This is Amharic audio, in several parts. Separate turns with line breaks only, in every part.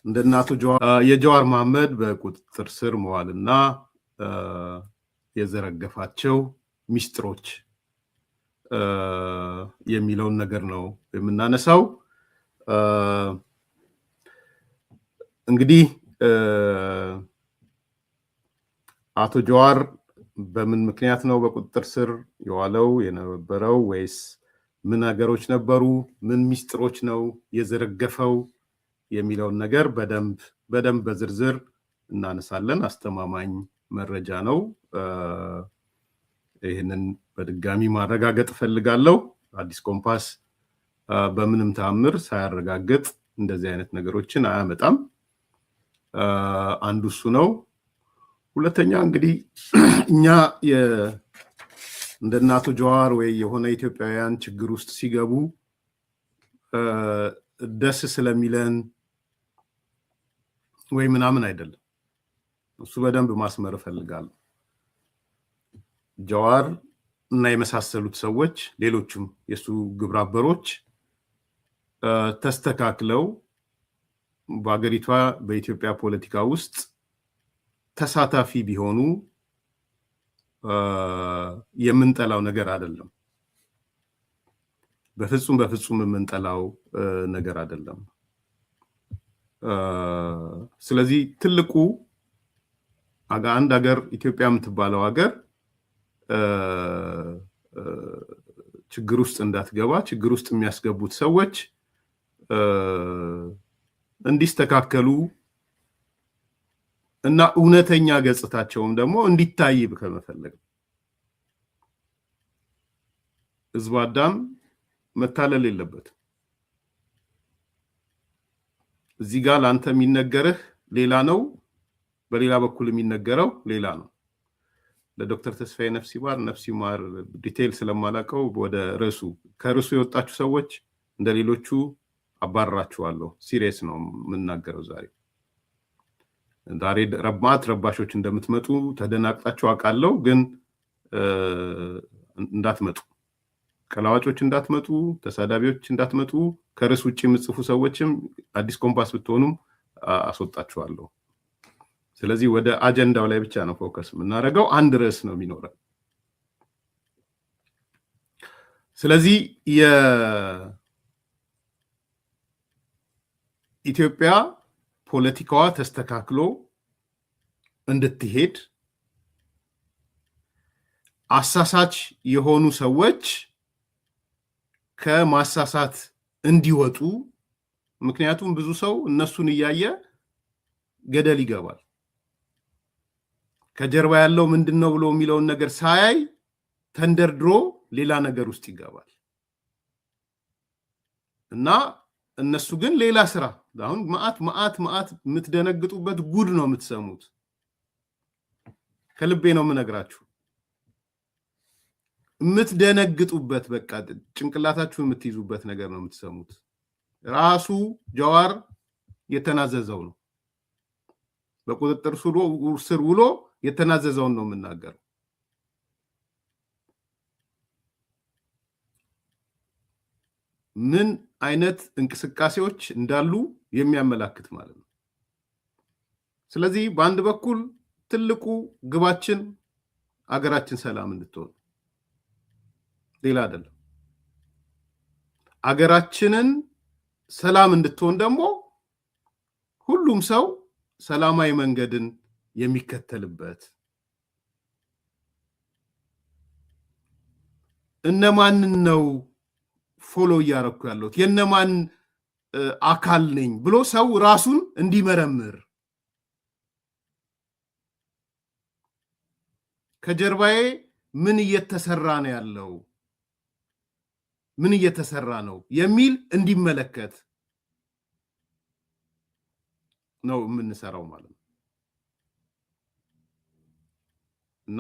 እንደናቱ የጀዋር መሐመድ በቁጥጥር ስር መዋልና የዘረገፋቸው ሚስጥሮች የሚለውን ነገር ነው የምናነሳው። እንግዲህ አቶ ጀዋር በምን ምክንያት ነው በቁጥጥር ስር የዋለው የነበረው ወይስ ምን ነገሮች ነበሩ? ምን ሚስጥሮች ነው የዘረገፈው የሚለውን ነገር በደንብ በዝርዝር እናነሳለን። አስተማማኝ መረጃ ነው። ይሄንን በድጋሚ ማረጋገጥ ፈልጋለሁ። አዲስ ኮምፓስ በምንም ተአምር ሳያረጋግጥ እንደዚህ አይነት ነገሮችን አያመጣም። አንዱ እሱ ነው። ሁለተኛ እንግዲህ እኛ እንደናቱ ጀዋር ወይ የሆነ ኢትዮጵያውያን ችግር ውስጥ ሲገቡ ደስ ስለሚለን ወይ ምናምን አይደለም። እሱ በደንብ ማስመር ፈልጋለሁ። ጀዋር እና የመሳሰሉት ሰዎች ሌሎችም የሱ ግብረአበሮች ተስተካክለው በአገሪቷ በኢትዮጵያ ፖለቲካ ውስጥ ተሳታፊ ቢሆኑ የምንጠላው ነገር አይደለም። በፍጹም የምንጠላው ነገር አይደለም። ስለዚህ ትልቁ አንድ ሀገር ኢትዮጵያ የምትባለው ሀገር ችግር ውስጥ እንዳትገባ ችግር ውስጥ የሚያስገቡት ሰዎች እንዲስተካከሉ እና እውነተኛ ገጽታቸውም ደግሞ እንዲታይ ከመፈለግ ህዝብ አዳም መታለል የለበትም። እዚህ ጋር ላንተ የሚነገርህ ሌላ ነው፣ በሌላ በኩል የሚነገረው ሌላ ነው። ለዶክተር ተስፋዬ ነፍስ ይማር ዲቴል ስለማላቀው ወደ ከርዕሱ የወጣችሁ ሰዎች እንደሌሎቹ አባራችኋለሁ። ሲሪየስ ነው የምናገረው ዛሬ ረባሾች እንደምትመጡ ተደናቅጣችሁ አውቃለሁ። ግን እንዳትመጡ፣ ቀላዋጮች እንዳትመጡ፣ ተሳዳቢዎች እንዳትመጡ፣ ከርዕስ ውጭ የምትጽፉ ሰዎችም አዲስ ኮምፓስ ብትሆኑም አስወጣችኋለሁ። ስለዚህ ወደ አጀንዳው ላይ ብቻ ነው ፎከስ የምናደርገው። አንድ ርዕስ ነው የሚኖረው። ስለዚህ የኢትዮጵያ ፖለቲካዋ ተስተካክሎ እንድትሄድ አሳሳች የሆኑ ሰዎች ከማሳሳት እንዲወጡ፣ ምክንያቱም ብዙ ሰው እነሱን እያየ ገደል ይገባል። ከጀርባ ያለው ምንድነው ብሎ የሚለውን ነገር ሳያይ ተንደርድሮ ሌላ ነገር ውስጥ ይገባል እና እነሱ ግን ሌላ ስራ አሁን ማአት የምትደነግጡበት ጉድ ነው የምትሰሙት። ከልቤ ነው የምነግራችሁ። የምትደነግጡበት በቃ ጭንቅላታችሁ የምትይዙበት ነገር ነው የምትሰሙት። ራሱ ጀዋር የተናዘዘው ነው። በቁጥጥር ስር ውሎ የተናዘዘውን ነው የምናገረው። ምን አይነት እንቅስቃሴዎች እንዳሉ የሚያመላክት ማለት ነው። ስለዚህ በአንድ በኩል ትልቁ ግባችን አገራችን ሰላም እንድትሆን፣ ሌላ አይደለም። አገራችንን ሰላም እንድትሆን ደግሞ ሁሉም ሰው ሰላማዊ መንገድን የሚከተልበት፣ እነማንን ነው ፎሎ እያረኩ ያለሁት የነማን አካል ነኝ ብሎ ሰው ራሱን እንዲመረምር፣ ከጀርባዬ ምን እየተሰራ ነው ያለው፣ ምን እየተሰራ ነው የሚል እንዲመለከት ነው የምንሰራው ማለት ነው። እና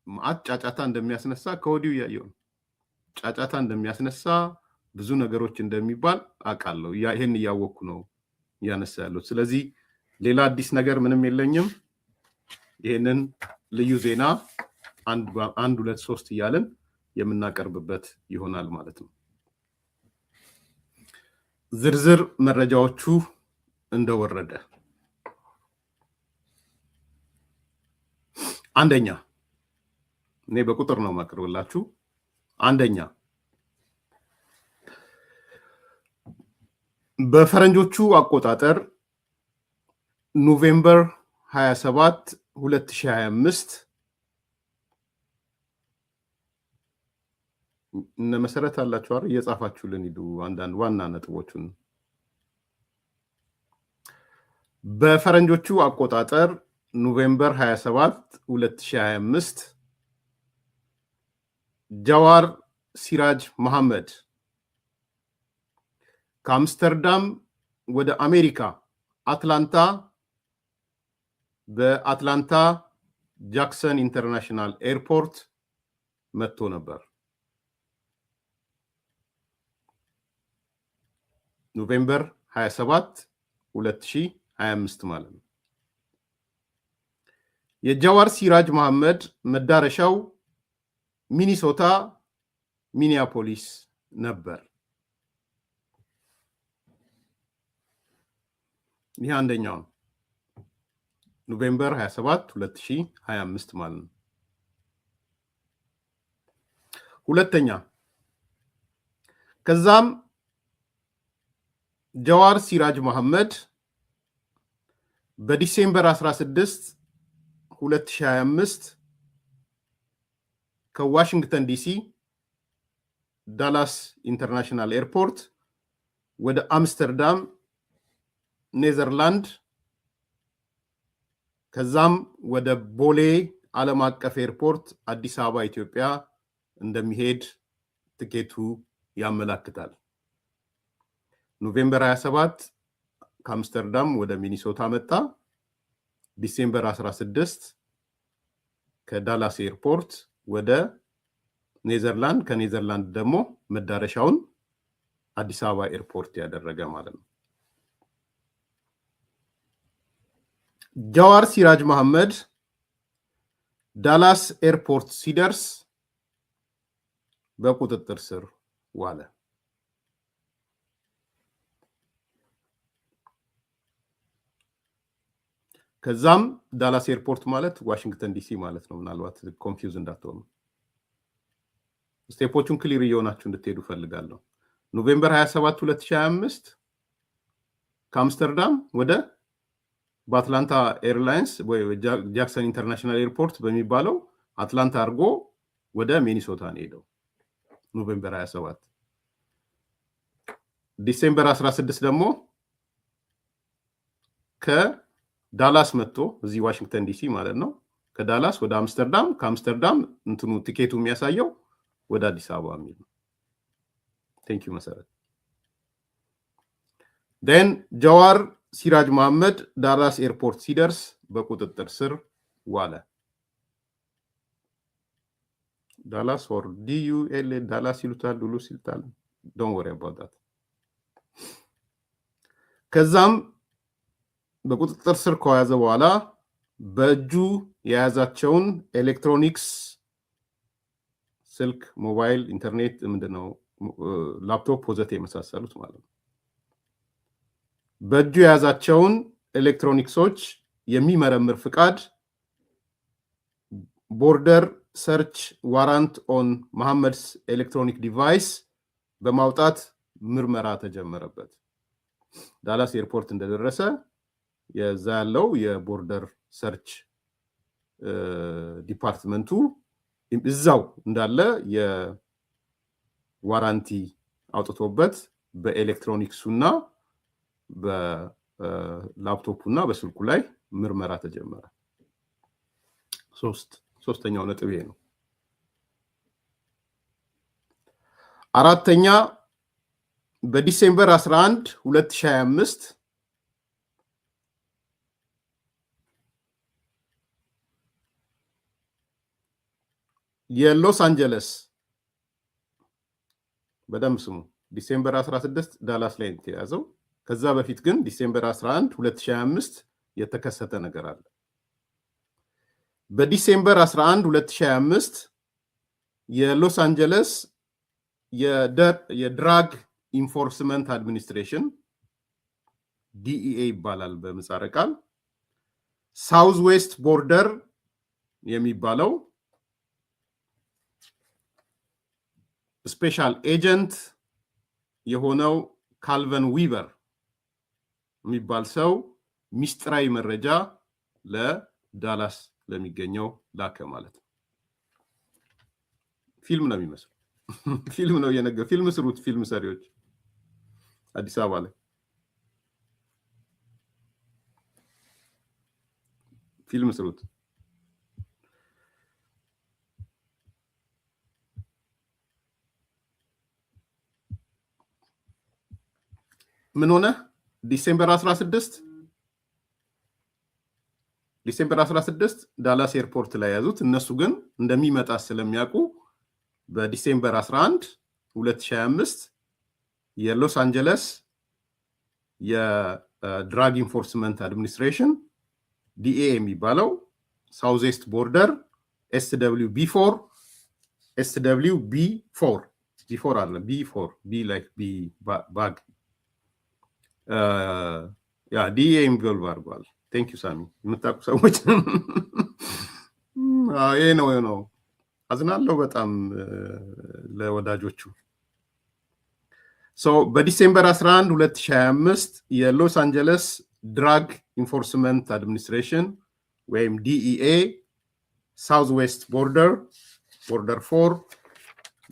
ማአት ጫጫታ እንደሚያስነሳ ከወዲሁ ያየው ነው። ጫጫታ እንደሚያስነሳ ብዙ ነገሮች እንደሚባል አውቃለሁ። ይሄን እያወቅኩ ነው ያነሳ ያለው። ስለዚህ ሌላ አዲስ ነገር ምንም የለኝም። ይሄንን ልዩ ዜና አንድ ሁለት ሶስት እያልን የምናቀርብበት ይሆናል ማለት ነው። ዝርዝር መረጃዎቹ እንደወረደ አንደኛ እኔ በቁጥር ነው ማቅርብላችሁ። አንደኛ በፈረንጆቹ አቆጣጠር ኖቬምበር 27 2025 እነ መሰረት አላችሁ አይደል? እየጻፋችሁልን ሂዱ አንዳንድ ዋና ነጥቦቹን። በፈረንጆቹ አቆጣጠር ኖቬምበር 27 2025 ጃዋር ሲራጅ መሐመድ ከአምስተርዳም ወደ አሜሪካ አትላንታ በአትላንታ ጃክሰን ኢንተርናሽናል ኤርፖርት መጥቶ ነበር። ኖቬምበር 27 2025 ማለት ነው። የጃዋር ሲራጅ መሐመድ መዳረሻው ሚኒሶታ ሚኒያፖሊስ ነበር። ይህ አንደኛው ኖቬምበር 27 2025 ማለት ነው። ሁለተኛ ከዛም ጃዋር ሲራጅ መሐመድ በዲሴምበር 16 2025 ከዋሽንግተን ዲሲ ዳላስ ኢንተርናሽናል ኤርፖርት ወደ አምስተርዳም ኔዘርላንድ ከዛም ወደ ቦሌ ዓለም አቀፍ ኤርፖርት አዲስ አበባ ኢትዮጵያ እንደሚሄድ ትኬቱ ያመላክታል። ኖቬምበር 27 ከአምስተርዳም ወደ ሚኒሶታ መጣ። ዲሴምበር 16 ከዳላስ ኤርፖርት ወደ ኔዘርላንድ፣ ከኔዘርላንድ ደግሞ መዳረሻውን አዲስ አበባ ኤርፖርት ያደረገ ማለት ነው። ጃዋር ሲራጅ መሐመድ ዳላስ ኤርፖርት ሲደርስ በቁጥጥር ስር ዋለ። ከዛም ዳላስ ኤርፖርት ማለት ዋሽንግተን ዲሲ ማለት ነው። ምናልባት ኮንፊውዝ እንዳትሆኑ ስቴፖቹን ክሊር እየሆናችሁ እንድትሄዱ ፈልጋለሁ። ኖቬምበር 27 2025 ከአምስተርዳም ወደ በአትላንታ ኤርላይንስ ወይ ጃክሰን ኢንተርናሽናል ኤርፖርት በሚባለው አትላንታ አድርጎ ወደ ሚኒሶታ ነው ሄደው። ኖቬምበር 27 ዲሴምበር 16 ደግሞ ከዳላስ መጥቶ እዚህ ዋሽንግተን ዲሲ ማለት ነው። ከዳላስ ወደ አምስተርዳም፣ ከአምስተርዳም እንትኑ ቲኬቱ የሚያሳየው ወደ አዲስ አበባ የሚል ነው። ቴንክ ዩ መሰረት። ደን ጃዋር ሲራጅ መሐመድ ዳላስ ኤርፖርት ሲደርስ በቁጥጥር ስር ዋለ። ዳላስ ኦር ዲዩኤል ዳላስ ይሉታል፣ ዱሉስ ይሉታል። ዶንት ወሪ አባውት ዳት። ከዛም በቁጥጥር ስር ከያዘ በኋላ በእጁ የያዛቸውን ኤሌክትሮኒክስ ስልክ፣ ሞባይል፣ ኢንተርኔት ምንድነው ላፕቶፕ ወዘተ የመሳሰሉት ማለት ነው። በእጁ የያዛቸውን ኤሌክትሮኒክሶች የሚመረምር ፍቃድ ቦርደር ሰርች ዋራንት ኦን መሐመድስ ኤሌክትሮኒክ ዲቫይስ በማውጣት ምርመራ ተጀመረበት። ዳላስ ኤርፖርት እንደደረሰ የዛ ያለው የቦርደር ሰርች ዲፓርትመንቱ እዛው እንዳለ የዋራንቲ አውጥቶበት በኤሌክትሮኒክሱና በላፕቶፑና በስልኩ ላይ ምርመራ ተጀመረ። ሶስተኛው ነጥብ ይሄ ነው። አራተኛ በዲሴምበር 11 2025 የሎስ አንጀለስ በደንብ ስሙ። ዲሴምበር 16 ዳላስ ላይ የተያዘው። ከዛ በፊት ግን ዲሴምበር 11 2025 የተከሰተ ነገር አለ። በዲሴምበር 11 2025 የሎስ አንጀለስ የድራግ ኢንፎርስመንት አድሚኒስትሬሽን ዲኢኤ ይባላል በምህጻረ ቃል። ሳውዝ ዌስት ቦርደር የሚባለው ስፔሻል ኤጀንት የሆነው ካልቨን ዊበር የሚባል ሰው ሚስጥራዊ መረጃ ለዳላስ ለሚገኘው ላከ ማለት ነው። ፊልም ነው የሚመስለው። ፊልም ነው የነገ ፊልም ስሩት። ፊልም ሰሪዎች አዲስ አበባ ላይ ፊልም ስሩት። ምን ሆነ? ዲሴምበር 16 ዳላስ ኤርፖርት ላይ ያዙት። እነሱ ግን እንደሚመጣ ስለሚያውቁ በዲሴምበር 11 2025 የሎስ አንጀለስ የድራግ ኢንፎርስመንት አድሚኒስትሬሽን ዲኤ የሚባለው ሳውዝ ዌስት ቦርደር SWB4 አለ B4 B like B ባግ ያ ዲኤ ኢንቮልቭ አድርጓል። ቴንክ ዩ ሳሚ። የምታውቁ ሰዎች ይሄ ነው። አዝናለሁ በጣም ለወዳጆቹ። በዲሴምበር 11 2025 የሎስ አንጀለስ ድራግ ኢንፎርስመንት አድሚኒስትሬሽን ወይም ዲኢኤ ሳውዝ ዌስት ቦርደር 4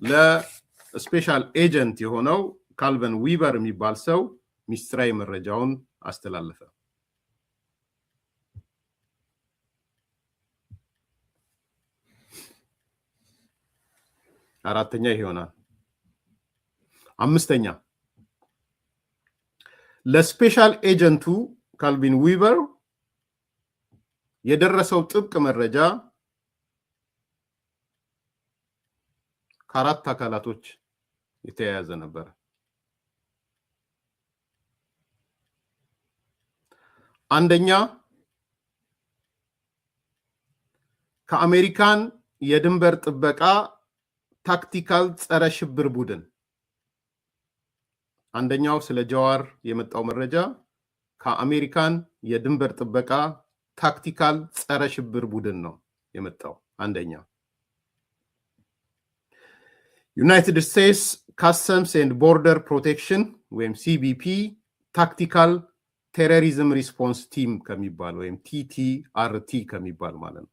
ለስፔሻል ኤጀንት የሆነው ካልቨን ዊበር የሚባል ሰው ሚስጥራዊ መረጃውን አስተላለፈ። አራተኛ ይሆናል። አምስተኛ ለስፔሻል ኤጀንቱ ካልቪን ዊበር የደረሰው ጥብቅ መረጃ ከአራት አካላቶች የተያያዘ ነበር። አንደኛ ከአሜሪካን የድንበር ጥበቃ ታክቲካል ጸረ ሽብር ቡድን። አንደኛው ስለ ጀዋር የመጣው መረጃ ከአሜሪካን የድንበር ጥበቃ ታክቲካል ጸረ ሽብር ቡድን ነው የመጣው። አንደኛ ዩናይትድ ስቴትስ ካስተምስ ኤንድ ቦርደር ፕሮቴክሽን ወይም ሲቢፒ ታክቲካል ቴሮሪዝም ሪስፖንስ ቲም ከሚባል ወይም ቲቲአርቲ ከሚባል ማለት ነው።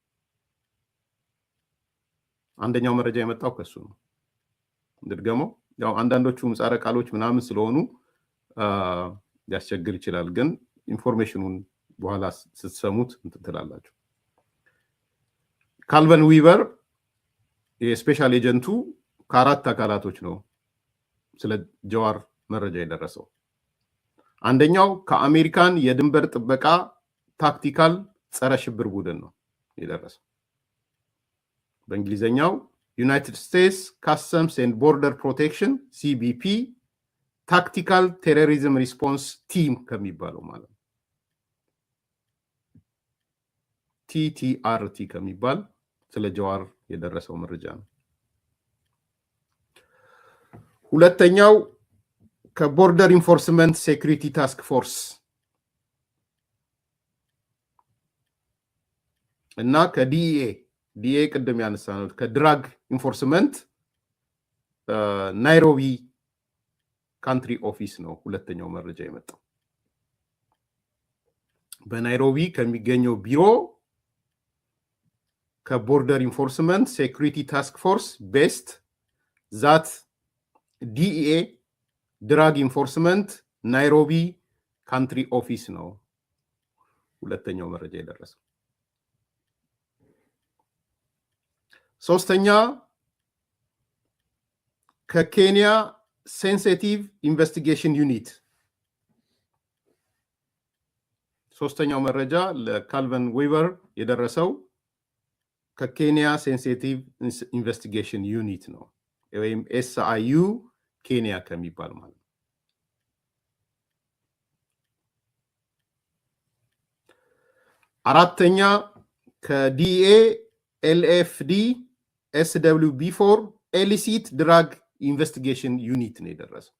አንደኛው መረጃ የመጣው ከሱ ነው። እንድገመው ያው አንዳንዶቹ ምህጻረ ቃሎች ምናምን ስለሆኑ ሊያስቸግር ይችላል፣ ግን ኢንፎርሜሽኑን በኋላ ስትሰሙት እንትላላችሁ። ካልቨን ዊበር የስፔሻል ኤጀንቱ ከአራት አካላቶች ነው ስለ ጀዋር መረጃ የደረሰው። አንደኛው ከአሜሪካን የድንበር ጥበቃ ታክቲካል ጸረ ሽብር ቡድን ነው የደረሰው። በእንግሊዘኛው ዩናይትድ ስቴትስ ካስተምስ ኤንድ ቦርደር ፕሮቴክሽን ሲቢፒ ታክቲካል ቴሮሪዝም ሪስፖንስ ቲም ከሚባለው ማለት ነው። ቲቲአርቲ ከሚባል ስለ ጀዋር የደረሰው መረጃ ነው። ሁለተኛው ከቦርደር ኢንፎርስመንት ሴኩሪቲ ታስክ ፎርስ እና ከዲኤ ቅድም ያነሳነው ከድራግ ኢንፎርስመንት ናይሮቢ ካንትሪ ኦፊስ ነው ሁለተኛው መረጃ የመጣው። በናይሮቢ ከሚገኘው ቢሮ ከቦርደር ኢንፎርስመንት ሴኩሪቲ ታስክ ፎርስ ቤስት ዛት ዲኤ ድራግ ኢንፎርስመንት ናይሮቢ ካንትሪ ኦፊስ ነው ሁለተኛው መረጃ የደረሰው። ሶስተኛ ከኬንያ ሴንሲቲቭ ኢንቨስቲጌሽን ዩኒት ሶስተኛው መረጃ ለካልቨን ዊበር የደረሰው ከኬንያ ሴንሲቲቭ ኢንቨስቲጌሽን ዩኒት ነው ወይም ኤስአይዩ ኬንያ ከሚባል ማለት ነው። አራተኛ ከዲኤ ኤልኤፍዲ SWB4 ኤሊሲት ድራግ ኢንቨስቲጌሽን ዩኒት ነው የደረሰው።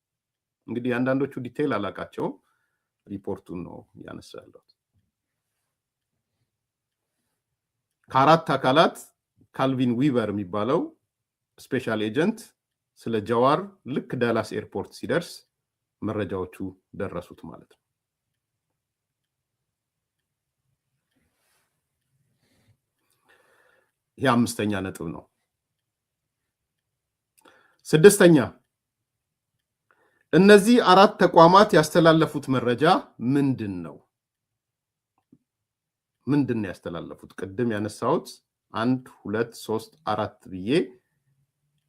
እንግዲህ አንዳንዶቹ ዲቴይል አላቃቸውም። ሪፖርቱን ነው ያነሳለው። ከአራት አካላት ካልቪን ዊቨር የሚባለው ስፔሻል ኤጀንት ስለ ጃዋር ልክ ዳላስ ኤርፖርት ሲደርስ መረጃዎቹ ደረሱት ማለት ነው። ይሄ አምስተኛ ነጥብ ነው። ስድስተኛ እነዚህ አራት ተቋማት ያስተላለፉት መረጃ ምንድነው? ምንድነው ያስተላለፉት? ቅድም ያነሳሁት 1 2 3 4 ብዬ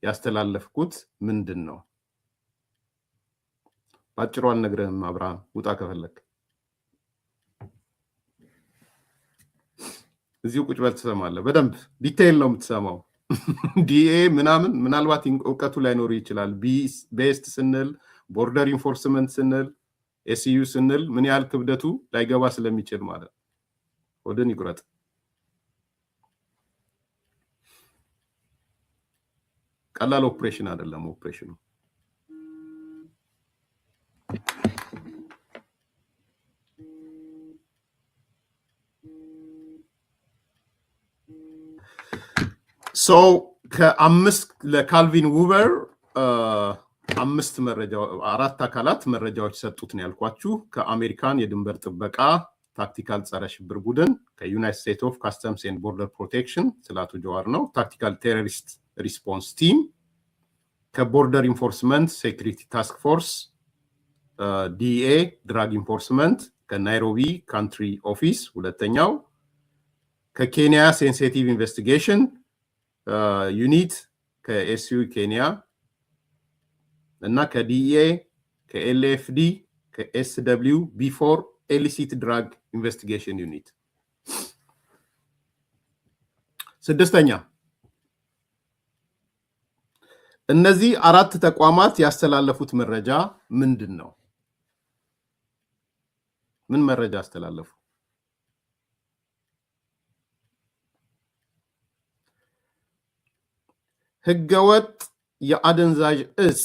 ያስተላለፍኩት ምንድነው? ባጭሩ አልነግርህም አብርሃም፣ ውጣ ከፈለክ እዚሁ ቁጭ በል ትሰማለህ። በደንብ ዲቴይል ነው የምትሰማው። ዲኤ ምናምን ምናልባት እውቀቱ ላይኖር ይችላል። ቤስት ስንል ቦርደር ኢንፎርስመንት ስንል ኤስዩ ስንል ምን ያህል ክብደቱ ላይገባ ስለሚችል ማለት ነው። ወደን ይቁረጥ። ቀላል ኦፕሬሽን አይደለም ኦፕሬሽኑ። ሶ ከአምስት ለካልቪን ዊቨር አምስት መረጃ አራት አካላት መረጃዎች ሰጡት ነው ያልኳችሁ። ከአሜሪካን የድንበር ጥበቃ ታክቲካል ጸረ ሽብር ቡድን፣ ከዩናይትድ ስቴትስ ኦፍ ካስተምስ ኤንድ ቦርደር ፕሮቴክሽን ስለ አቶ ጀዋር ነው፣ ታክቲካል ቴሮሪስት ሪስፖንስ ቲም፣ ከቦርደር ኢንፎርስመንት ሴኩሪቲ ታስክ ፎርስ ዲኤ ድራግ ኢንፎርስመንት፣ ከናይሮቢ ካንትሪ ኦፊስ ሁለተኛው፣ ከኬንያ ሴንሲቲቭ ኢንቨስቲጌሽን ዩኒት ከኤስዩ ኬንያ እና ከዲኤ ከኤልኤፍዲ ከኤስደብሊው ቢፎር ኢሊሲት ድራግ ኢንቨስቲጌሽን ዩኒት። ስድስተኛ እነዚህ አራት ተቋማት ያስተላለፉት መረጃ ምንድን ነው? ምን መረጃ አስተላለፉ? ህገወጥ የአደንዛዥ እጽ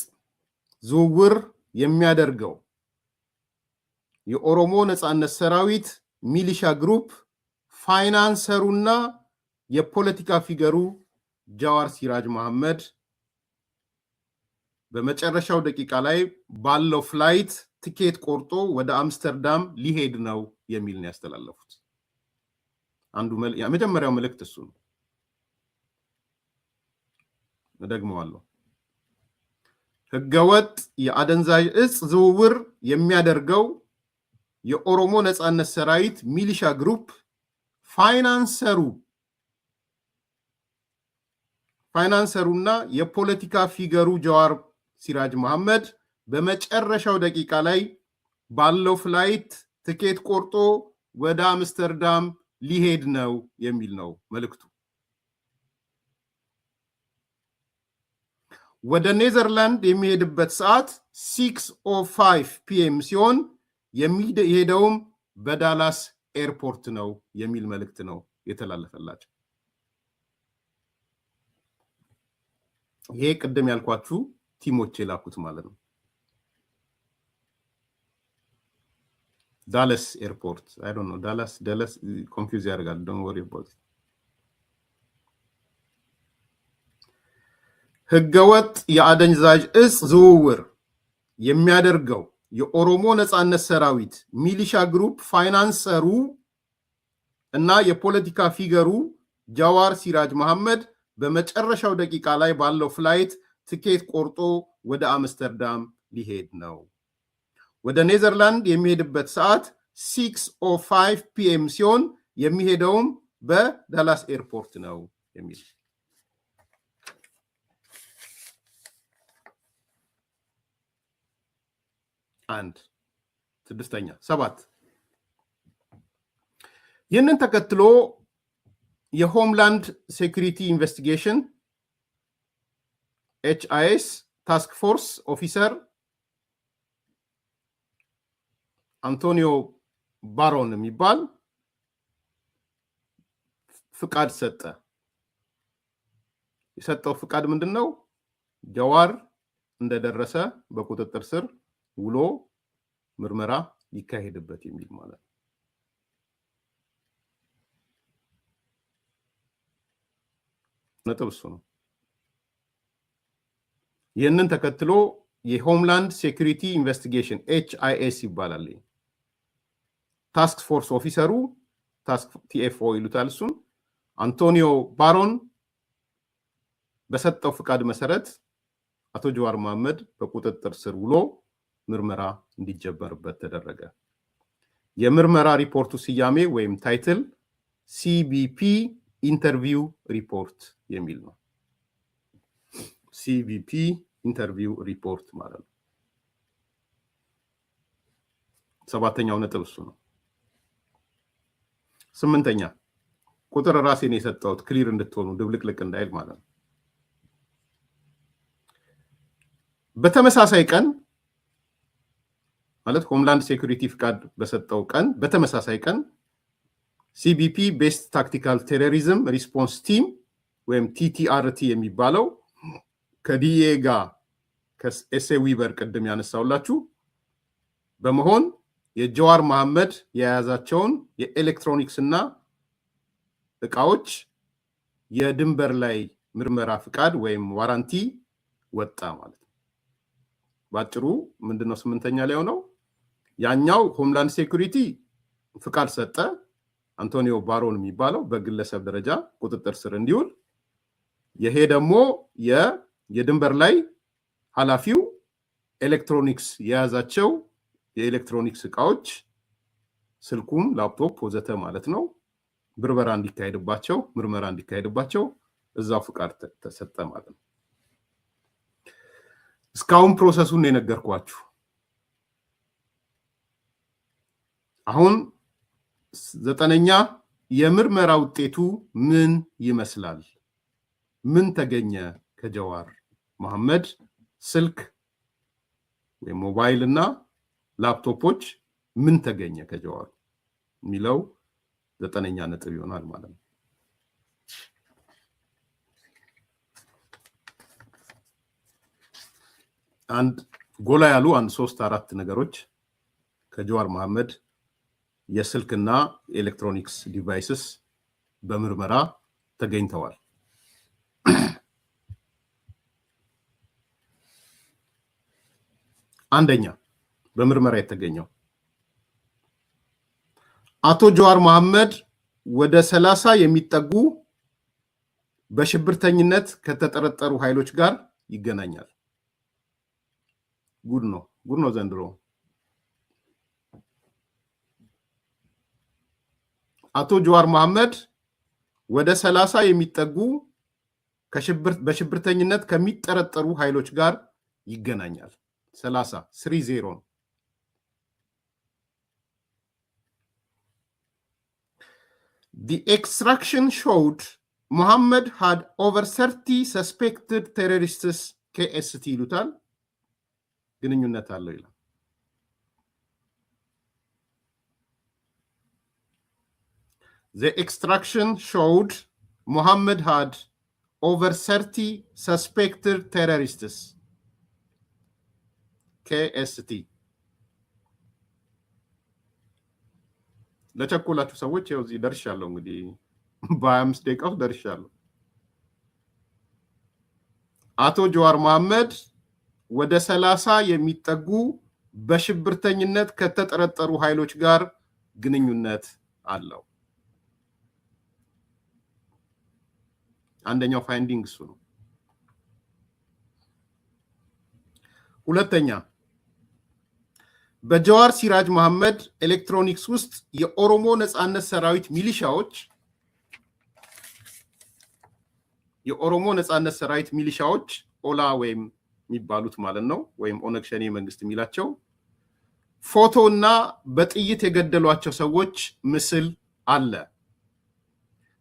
ዝውውር የሚያደርገው የኦሮሞ ነጻነት ሰራዊት ሚሊሻ ግሩፕ ፋይናንሰሩና የፖለቲካ ፊገሩ ጃዋር ሲራጅ መሐመድ በመጨረሻው ደቂቃ ላይ ባለው ፍላይት ቲኬት ቆርጦ ወደ አምስተርዳም ሊሄድ ነው የሚል ነው ያስተላለፉት። አንዱ የመጀመሪያው መልእክት እሱ ነው። እደግመዋለሁ። ህገወጥ የአደንዛዥ እጽ ዝውውር የሚያደርገው የኦሮሞ ነጻነት ሰራዊት ሚሊሻ ግሩፕ ፋይናንሰሩና የፖለቲካ ፊገሩ ጃዋር ሲራጅ መሐመድ በመጨረሻው ደቂቃ ላይ ባለው ፍላይት ትኬት ቆርጦ ወደ አምስተርዳም ሊሄድ ነው የሚል ነው መልእክቱ። ወደ ኔዘርላንድ የሚሄድበት ሰዓት 6:05 PM ሲሆን የሚሄደውም በዳላስ ኤርፖርት ነው የሚል መልእክት ነው የተላለፈላቸው። ይሄ ቅድም ያልኳችሁ ቲሞች የላኩት ማለት ነው። ዳላስ ኤርፖርት አይ ዶንት ኖ ዳላስ ኮንፊውዝ ያደርጋል። ዶንት ወሪ አባውት ኢት። ህገወጥ የአደንዛዥ እጽ ዝውውር የሚያደርገው የኦሮሞ ነጻነት ሰራዊት ሚሊሻ ግሩፕ ፋይናንሰሩ እና የፖለቲካ ፊገሩ ጃዋር ሲራጅ መሐመድ በመጨረሻው ደቂቃ ላይ ባለው ፍላይት ትኬት ቆርጦ ወደ አምስተርዳም ሊሄድ ነው። ወደ ኔዘርላንድ የሚሄድበት ሰዓት 6:05 PM ሲሆን የሚሄደውም በዳላስ ኤርፖርት ነው የሚል አንድ ስድስተኛ 7 ይህንን ተከትሎ የሆምላንድ ሴኩሪቲ ኢንቨስቲጌሽን HIS ታስክ ፎርስ ኦፊሰር አንቶኒዮ ባሮን የሚባል ፍቃድ ሰጠ። የሰጠው ፍቃድ ምንድነው? ጃዋር እንደደረሰ በቁጥጥር ስር ውሎ ምርመራ ይካሄድበት የሚል ማለት ነው። ነጥብ እሱ ነው። ይህንን ተከትሎ የሆምላንድ ሴኩሪቲ ኢንቨስቲጌሽን HIS ይባላል። ታስክ ፎርስ ኦፊሰሩ ታስክ TFO ይሉታል እሱን አንቶኒዮ ባሮን በሰጠው ፍቃድ መሰረት አቶ ጀዋር መሐመድ በቁጥጥር ስር ውሎ ምርመራ እንዲጀመርበት ተደረገ። የምርመራ ሪፖርቱ ስያሜ ወይም ታይትል CBP ኢንተርቪው ሪፖርት የሚል ነው። CBP ኢንተርቪው ሪፖርት ማለት ነው። ሰባተኛው ነጥብ እሱ ነው። ስምንተኛ ቁጥር ራሴን የሰጠሁት ክሊር እንድትሆኑ ድብልቅልቅ እንዳይል ማለት ነው። በተመሳሳይ ቀን ማለት ሆምላንድ ሴኩሪቲ ፍቃድ በሰጠው ቀን በተመሳሳይ ቀን CBP ቤስት ታክቲካል ቴሮሪዝም ሪስፖንስ ቲም ወይም TTRT የሚባለው ከዲኤ ጋር ከኤስኤ ዊበር ቅድም ያነሳውላችሁ በመሆን የጀዋር መሐመድ የያዛቸውን የኤሌክትሮኒክስ እና እቃዎች የድንበር ላይ ምርመራ ፍቃድ ወይም ዋራንቲ ወጣ ማለት ነው። ባጭሩ ምንድነው ስምንተኛ ላይ ሆነው ያኛው ሆምላንድ ሴኩሪቲ ፍቃድ ሰጠ አንቶኒዮ ባሮን የሚባለው በግለሰብ ደረጃ ቁጥጥር ስር እንዲውል፣ ይሄ ደግሞ የድንበር ላይ ኃላፊው ኤሌክትሮኒክስ የያዛቸው የኤሌክትሮኒክስ እቃዎች ስልኩም ላፕቶፕ ወዘተ ማለት ነው ምርመራ እንዲካሄድባቸው እዛው ፍቃድ ተሰጠ ማለት ነው። እስካሁን ፕሮሰሱን የነገርኳችሁ። አሁን ዘጠነኛ የምርመራ ውጤቱ ምን ይመስላል? ምን ተገኘ ከጀዋር መሐመድ ስልክ ወይም ሞባይል እና ላፕቶፖች ምን ተገኘ ከጀዋር የሚለው ዘጠነኛ ነጥብ ይሆናል ማለት ነው። አንድ ጎላ ያሉ 3-4 ነገሮች ከጀዋር መሐመድ የስልክና ኤሌክትሮኒክስ ዲቫይስስ በምርመራ ተገኝተዋል። አንደኛ በምርመራ የተገኘው አቶ ጀዋር መሐመድ ወደ 30 የሚጠጉ በሽብርተኝነት ከተጠረጠሩ ኃይሎች ጋር ይገናኛል። ጉድ ነው ዘንድሮ። አቶ ጀዋር መሐመድ ወደ 30 የሚጠጉ በሽብርተኝነት ከሚጠረጠሩ ኃይሎች ጋር ይገናኛል። 30 ነው። The extraction showed Muhammad had over 30 suspected terrorists KST ይሉታል ግንኙነት አለው ይላል። The extraction showed Muhammad had over 30 suspected terrorists KST ለቸኮላችሁ ሰዎች ያው እዚህ ደርሻለሁ። እንግዲህ በ25 ደቂቃ ውስጥ ደርሻለሁ። አቶ ጀዋር መሐመድ ወደ 30 የሚጠጉ በሽብርተኝነት ከተጠረጠሩ ኃይሎች ጋር ግንኙነት አለው። አንደኛው ፋይንዲንግ እሱ ነው። ሁለተኛ በጀዋር ሲራጅ መሐመድ ኤሌክትሮኒክስ ውስጥ የኦሮሞ ነጻነት ሰራዊት ሚሊሻዎች ኦላ ወይም የሚባሉት ማለት ነው ወይም ኦነግ ሸኔ መንግስት የሚላቸው ፎቶና በጥይት የገደሏቸው ሰዎች ምስል አለ።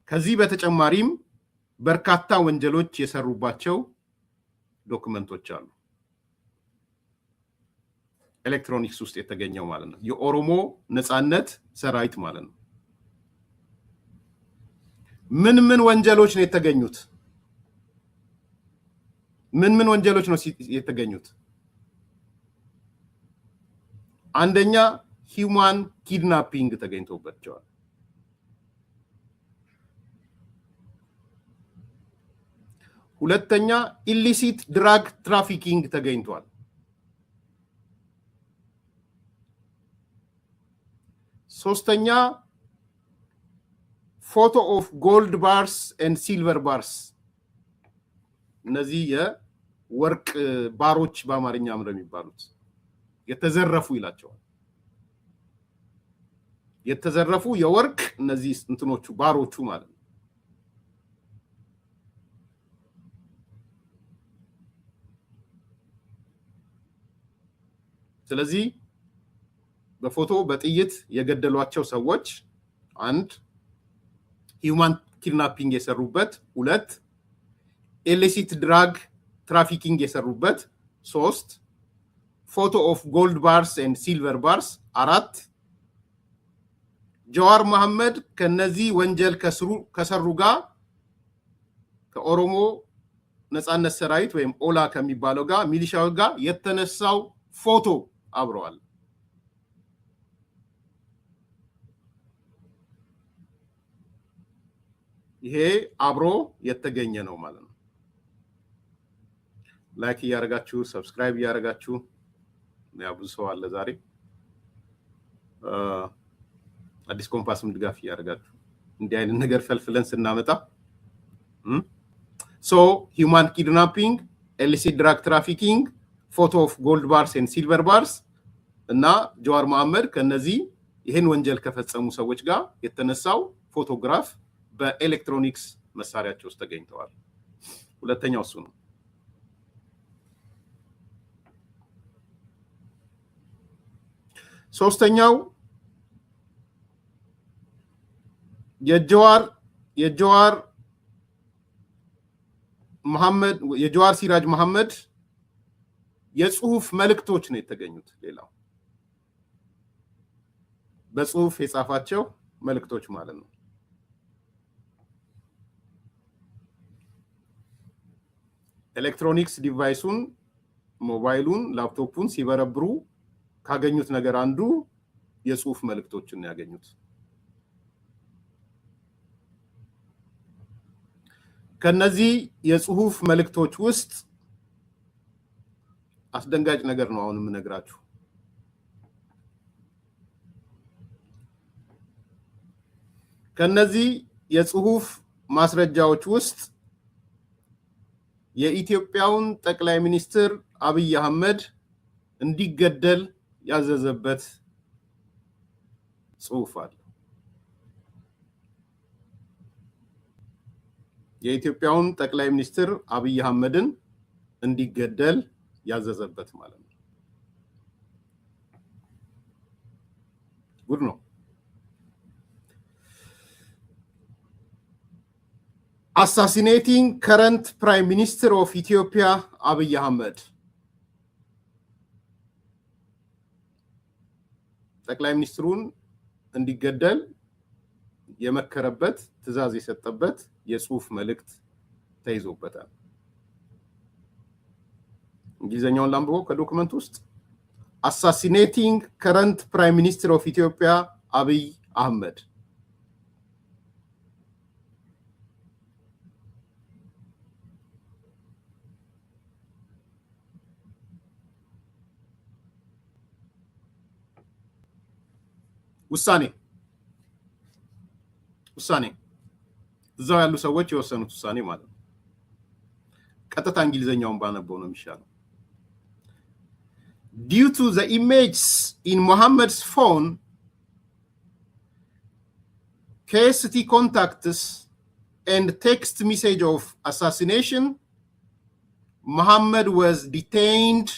ከዚህ በተጨማሪም በርካታ ወንጀሎች የሰሩባቸው ዶክመንቶች አሉ። ኤሌክትሮኒክስ ውስጥ የተገኘው ማለት ነው የኦሮሞ ነጻነት ሰራዊት ማለት ነው። ምን ወንጀሎች ነው የተገኙት? ምን ወንጀሎች ነው የተገኙት? አንደኛ ሂውማን ኪድናፒንግ ተገኝቶባቸዋል። ሁለተኛ ኢሊሲት ድራግ ትራፊኪንግ ተገኝቷል። ሶስተኛ ፎቶ ኦፍ ጎልድ ባርስ ኤንድ ሲልቨር ባርስ፣ እነዚህ የወርቅ ባሮች በአማርኛ ምንድነው የሚባሉት? የተዘረፉ ይላቸዋል። የተዘረፉ የወርቅ እነዚህ እንትኖቹ ባሮቹ ማለት ነው። ስለዚህ በፎቶ በጥይት የገደሏቸው ሰዎች አንድ ሂውማን ኪድናፒንግ የሰሩበት፣ ሁለት ኢሊሲት ድራግ ትራፊኪንግ የሰሩበት፣ ሶስት ፎቶ ኦፍ ጎልድ ባርስ ኤንድ ሲልቨር ባርስ፣ አራት ጀዋር መሐመድ ከነዚህ ወንጀል ከሰሩ ጋር ከኦሮሞ ነጻነት ሰራዊት ወይም ኦላ ከሚባለው ጋር ሚሊሻው ጋር የተነሳው ፎቶ አብረዋል። ይሄ አብሮ የተገኘ ነው ማለት ነው። ላይክ እያደረጋችሁ ሰብስክራይብ እያደረጋችሁ ያው ብዙ ሰው አለ ዛሬ አዲስ ኮምፓስም ድጋፍ እያደረጋችሁ እንዲህ አይነት ነገር ፈልፍለን ስናመጣ ሶ ሂውማን ኪድናፒንግ፣ ኢሊሲት ድራግ ትራፊኪንግ፣ ፎቶ ኦፍ ጎልድ ባርስ ኤንድ ሲልቨር ባርስ እና ጀዋር መሐመድ ከነዚህ ይህን ወንጀል ከፈጸሙ ሰዎች ጋር የተነሳው ፎቶግራፍ በኤሌክትሮኒክስ መሳሪያቸው ውስጥ ተገኝተዋል። ሁለተኛው እሱ ነው። ሶስተኛው የጀዋር ሲራጅ መሐመድ የጽሁፍ መልእክቶች ነው የተገኙት። ሌላው በጽሁፍ የጻፋቸው መልእክቶች ማለት ነው። ኤሌክትሮኒክስ ዲቫይሱን ሞባይሉን ላፕቶፑን ሲበረብሩ ካገኙት ነገር አንዱ የጽሁፍ መልእክቶችን ነው ያገኙት። ከነዚህ የጽሁፍ መልእክቶች ውስጥ አስደንጋጭ ነገር ነው አሁን የምነግራችሁ። ከነዚህ የጽሁፍ ማስረጃዎች ውስጥ የኢትዮጵያውን ጠቅላይ ሚኒስትር አብይ አህመድ እንዲገደል ያዘዘበት ጽሁፍ አለ። የኢትዮጵያውን ጠቅላይ ሚኒስትር አብይ አህመድን እንዲገደል ያዘዘበት ማለት ነው። ጉድ ነው። assassinating current prime minister of Ethiopia Abiy Ahmed። ጠቅላይ ሚኒስትሩን እንዲገደል የመከረበት ትዕዛዝ የሰጠበት የጽሁፍ መልእክት ተይዞበታል። እንግሊዘኛውን ላንብቦ ከዶክመንት ውስጥ assassinating current prime minister of Ethiopia Abiy Ahmed። ውሳኔ እዛው ያሉ ሰዎች የወሰኑት ውሳኔ ማለት ነው። ቀጥታ እንግሊዘኛውን ባነበው ነው የሚሻለው። Due to the images in Muhammad's phone, KST contacts and text message of assassination, Muhammad was detained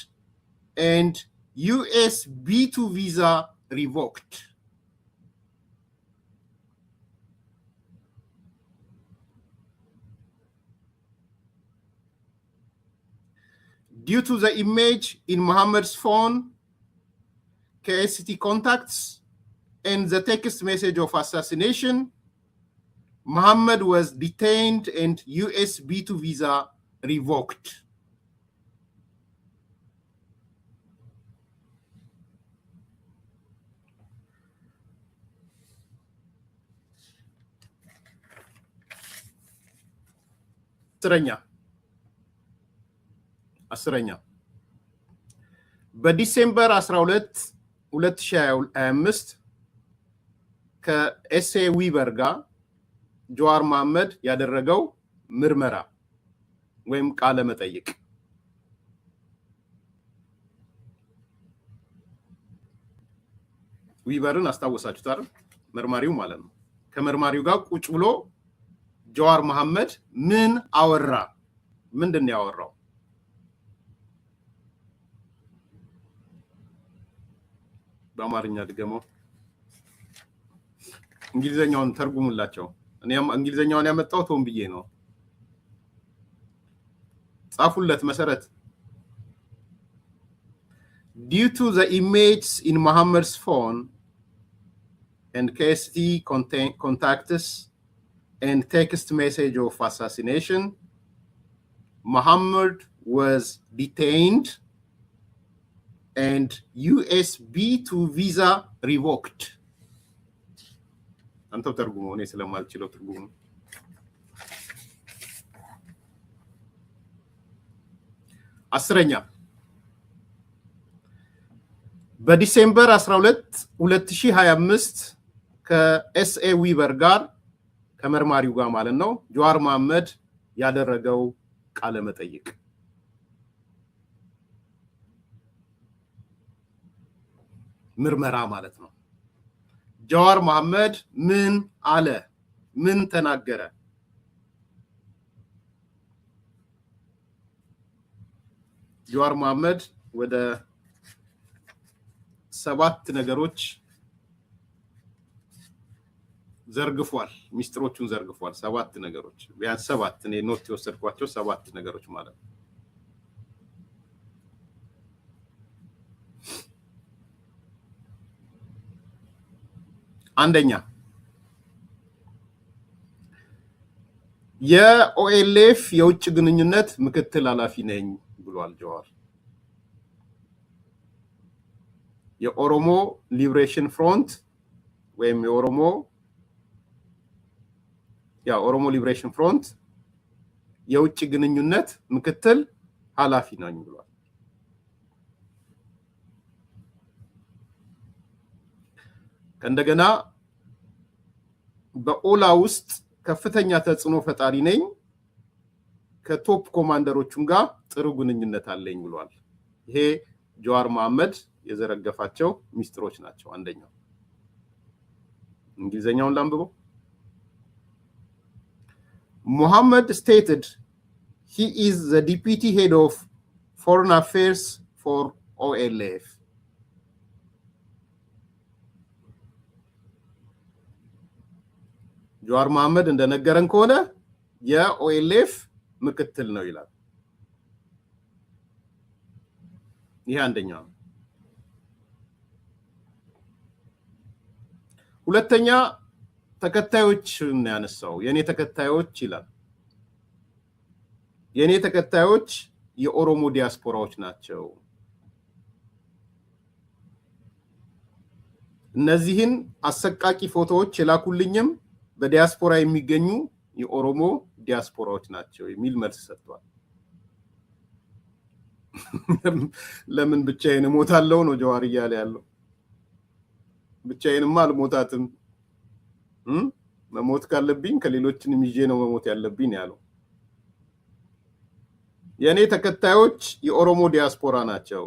and US B2 visa revoked. Due to the image in Muhammad's phone, KST contacts, and the text message of assassination, Muhammad was detained and US B2 visa revoked. 10ኛ በዲሴምበር 12 2025 ከኤስኤ ዊበር ጋር ጀዋር መሐመድ ያደረገው ምርመራ ወይም ቃለ መጠይቅ ዊበርን አስታውሳችሁት አይደል? መርማሪው ማለት ነው። ከመርማሪው ጋር ቁጭ ብሎ ጀዋር መሐመድ ምን አወራ? ምንድነው ያወራው? በአማርኛ ድገመው፣ እንግሊዘኛውን ተርጉሙላቸው። እኔም እንግሊዘኛውን ያመጣው ቶም ብዬ ነው። ጻፉለት መሰረት due to the images in Muhammad's phone and KST contacts and text message of assassination, Muhammad was detained and USB2 visa revoked. አንተው ተርጉሙ፣ እኔ ስለማልችለው ትርጉሙ። አስረኛ በዲሴምበር 12 2025 ከኤስኤ ዊበር ጋር ከመርማሪው ጋር ማለት ነው ጀዋር መሐመድ ያደረገው ቃለ መጠይቅ ምርመራ ማለት ነው። ጀዋር መሐመድ ምን አለ? ምን ተናገረ? ጀዋር መሐመድ ወደ 7 ነገሮች ዘርግፏል። ሚስጥሮቹን ዘርግፏል። 7 ነገሮች ቢያንስ 7 እኔ ኖት የወሰድኳቸው 7 ነገሮች ማለት ነው። አንደኛ የኦኤልኤፍ የውጭ ግንኙነት ምክትል ኃላፊ ነኝ ብሏል ጀዋር። የኦሮሞ ሊብሬሽን ፍሮንት ወይም የኦሮሞ ሊብሬሽን ፍሮንት የውጭ ግንኙነት ምክትል ኃላፊ ነኝ ብሏል። ከእንደገና በኦላ ውስጥ ከፍተኛ ተጽዕኖ ፈጣሪ ነኝ፣ ከቶፕ ኮማንደሮቹም ጋር ጥሩ ግንኙነት አለኝ ብሏል። ይሄ ጀዋር መሐመድ የዘረገፋቸው ሚስጥሮች ናቸው። አንደኛው እንግሊዘኛውን ላንብበው። Muhammad stated he is the deputy head of foreign affairs for OLF. ጀዋር መሐመድ እንደነገረን ከሆነ የኦኤልኤፍ ምክትል ነው ይላል። ይሄ አንደኛው። ሁለተኛ ተከታዮች ነው ያነሳው። የኔ ተከታዮች ይላል። የኔ ተከታዮች የኦሮሞ ዲያስፖራዎች ናቸው። እነዚህን አሰቃቂ ፎቶዎች የላኩልኝም በዲያስፖራ የሚገኙ የኦሮሞ ዲያስፖራዎች ናቸው የሚል መልስ ሰጥቷል። ለምን ብቻዬን እሞታለሁ ነው ጀዋር እያለ ያለው። ብቻዬንማ አልሞታትም፣ መሞት ካለብኝ ከሌሎችንም ይዤ ነው መሞት ያለብኝ ያለው። የኔ ተከታዮች የኦሮሞ ዲያስፖራ ናቸው።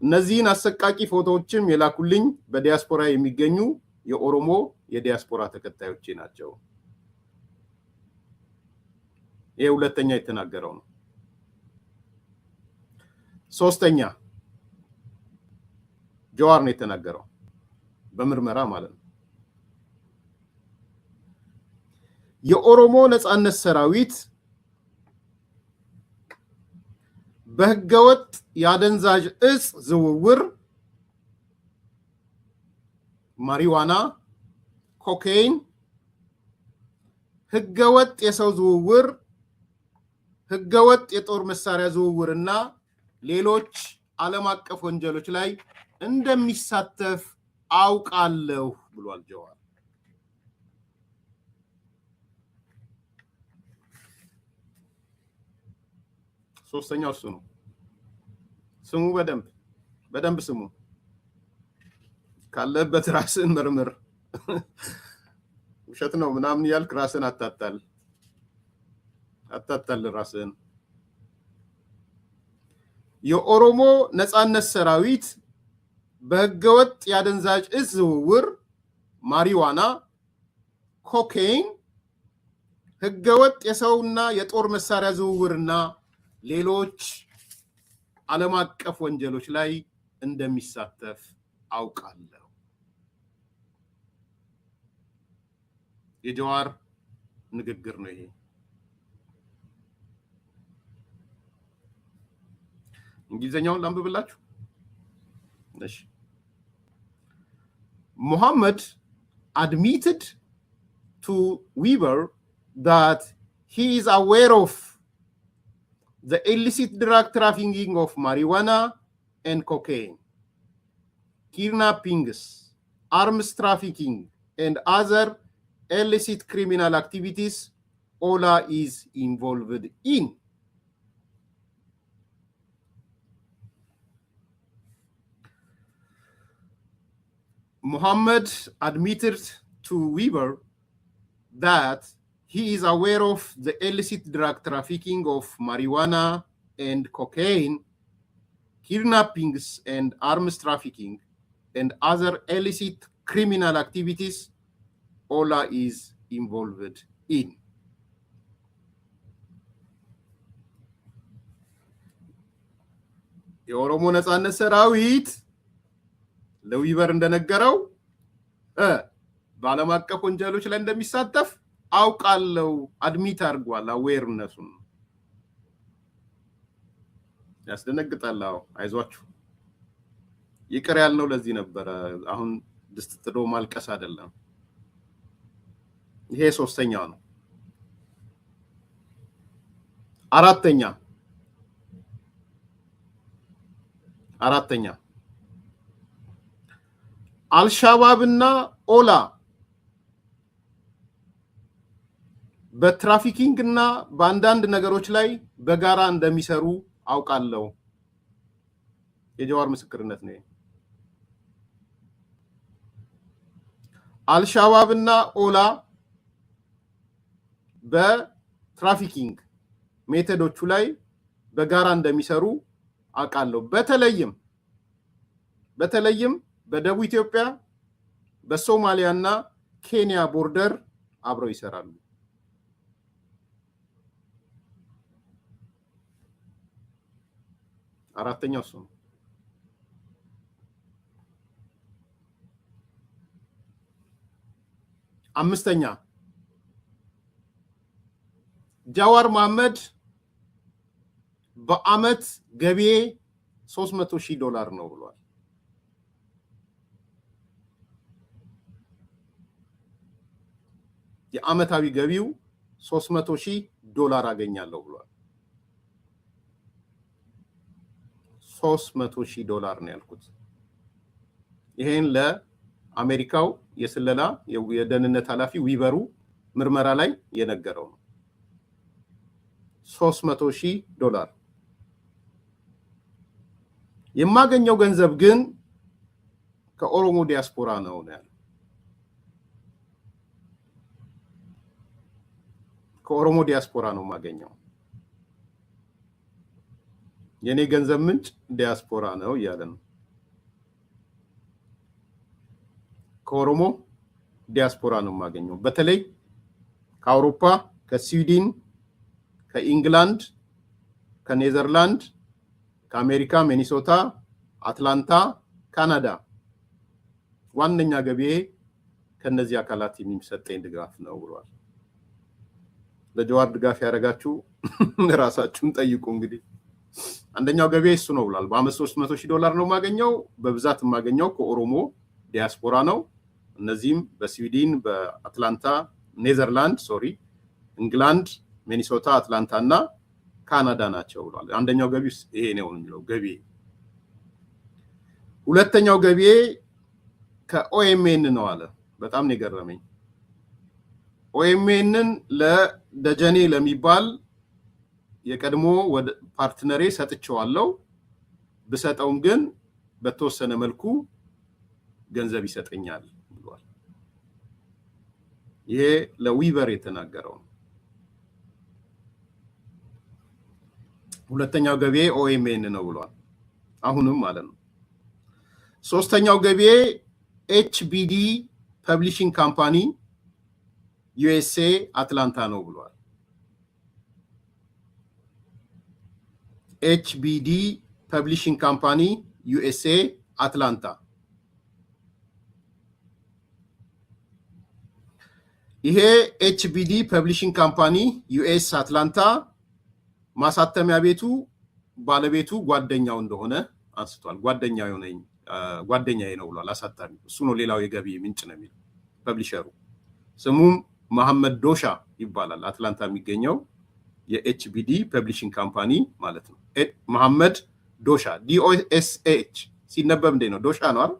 እነዚህን አሰቃቂ ፎቶዎችም የላኩልኝ በዲያስፖራ የሚገኙ የኦሮሞ የዲያስፖራ ተከታዮች ናቸው። ይሄ ሁለተኛ የተናገረው ነው። ሶስተኛ ጀዋር ነው የተናገረው በምርመራ ማለት ነው። የኦሮሞ ነጻነት ሰራዊት በህገወጥ የአደንዛዥ እጽ ዝውውር ማሪዋና፣ ኮካይን፣ ህገወጥ የሰው ዝውውር፣ ህገወጥ የጦር መሳሪያ ዝውውርና ሌሎች ዓለም አቀፍ ወንጀሎች ላይ እንደሚሳተፍ አውቃለሁ ብሏል ጀዋር። ሶስተኛው እሱ ነው። ስሙ በደንብ ስሙ። ካለበት ራስን መርምር። ውሸት ነው ምናምን ያልክ ራስን አታታል ራስን። የኦሮሞ ነጻነት ሰራዊት በህገወጥ ያደንዛዥ እጽ ዝውውር፣ ማሪዋና፣ ኮኬይን፣ ህገወጥ የሰውና የጦር መሳሪያ ዝውውርና ሌሎች ዓለም አቀፍ ወንጀሎች ላይ እንደሚሳተፍ አውቃለሁ። የጀዋር ንግግር ነው ይሄ። እንግሊዘኛውን ላንብብላችሁ። እሺ። Muhammad admitted to Weaver that he is aware of the illicit drug trafficking of marijuana and cocaine, kidnappings, arms trafficking, and other illicit criminal activities Ola is involved in. Muhammad admitted to Weaver that he is aware of the illicit drug trafficking of marijuana and cocaine, kidnappings and arms trafficking, and other illicit criminal activities Ola is involved in. የኦሮሞ ነጻነት ሰራዊት ለዊበር እንደነገረው በዓለም አቀፍ ወንጀሎች ላይ እንደሚሳተፍ አውቃለሁ። አድሚት አድርጓል። አዌርነሱን ያስደነግጣል። አይዟችሁ፣ ይቅር ያልነው ለዚህ ነበረ። አሁን ድስት ጥዶ ማልቀስ አይደለም። ይሄ ሶስተኛው ነው። አራተኛ አልሻባብና ኦላ በትራፊኪንግ እና በአንዳንድ ነገሮች ላይ በጋራ እንደሚሰሩ አውቃለሁ። የጀዋር ምስክርነት ነው። አልሻባብና ኦላ በትራፊኪንግ ሜቶዶቹ ላይ በጋራ እንደሚሰሩ አውቃለሁ። በተለይም በደቡብ ኢትዮጵያ በሶማሊያና ኬንያ ቦርደር አብረው ይሰራሉ። አራተኛው እሱ ነው። አምስተኛ ጃዋር መሐመድ በአመት ገቢ $300,000 ነው ብሏል። የአመታዊ ገቢው $300,000 አገኛለሁ ብሏል። $300,000 ነው ያልኩት። ይሄን ለአሜሪካው የስለላ የደህንነት ኃላፊ ዊበሩ ምርመራ ላይ የነገረው ነው። $300,000 የማገኘው ገንዘብ ግን ከኦሮሞ ዲያስፖራ ነው ያለው። ከኦሮሞ ዲያስፖራ ነው የማገኘው። የኔ ገንዘብ ምንጭ ዲያስፖራ ነው እያለ ነው። ከኦሮሞ ዲያስፖራ ነው የማገኘው። በተለይ ከአውሮፓ፣ ከስዊድን፣ ከኢንግላንድ፣ ከኔዘርላንድ፣ ከአሜሪካ ሚኒሶታ፣ አትላንታ፣ ካናዳ ዋነኛ ገቢዬ ከነዚህ አካላት የሚሰጠኝ ድጋፍ ነው ብሏል። ለጀዋር ድጋፍ ያደረጋችሁ ራሳችሁን ጠይቁ። እንግዲህ አንደኛው ገቢዬ እሱ ነው ብሏል። በአመት $300,000 ነው የማገኘው። በብዛት የማገኘው ከኦሮሞ ዲያስፖራ ነው። እነዚህም በስዊድን፣ በአትላንታ፣ ኔዘርላንድ፣ ኢንግላንድ፣ ሚኒሶታ፣ አትላንታ እና ካናዳ ናቸው ብሏል። አንደኛው ገቢ ይሄ ነው የሚለው ገቢ። ሁለተኛው ገቢ ከኦኤምኤን ነው አለ። በጣም ነው የገረመኝ። ኦኤምኤንን ለደጀኔ ለሚባል የቀድሞ ወደ ፓርትነሬ ሰጥቼዋለሁ በሰጠውም ግን በተወሰነ መልኩ ገንዘብ ይሰጠኛል ብሏል። ይሄ ለዊቨር የተናገረው። ሁለተኛው ገቢዬ ኦኤምኤን ነው ብሏል። አሁንም ማለት ነው። ሶስተኛው ገቢዬ ኤችቢዲ ፐብሊሺንግ ካምፓኒ ዩኤስኤ አትላንታ ነው ብሏል። ኤችቢዲ ፐብሊሺንግ ካምፓኒ ዩኤስኤ አትላንታ። ይሄ ኤችቢዲ ፐብሊሺንግ ካምፓኒ ዩኤስ አትላንታ ማሳተሚያ ቤቱ ባለቤቱ ጓደኛው እንደሆነ አንስቷል። ጓደኛዬ ነው ብሏል። አሳታሚ እሱ ነው። ሌላው የገቢ ምንጭ ነው የሚለው ፐብሊሸሩ። ስሙም መሐመድ ዶሻ ይባላል። አትላንታ የሚገኘው የኤችቢዲ ፐብሊሺንግ ካምፓኒ ማለት ነው። መሐመድ ዶሻ ዲኦኤስኤች ሲነበብ እንዴ ነው? ዶሻ ነው አይደል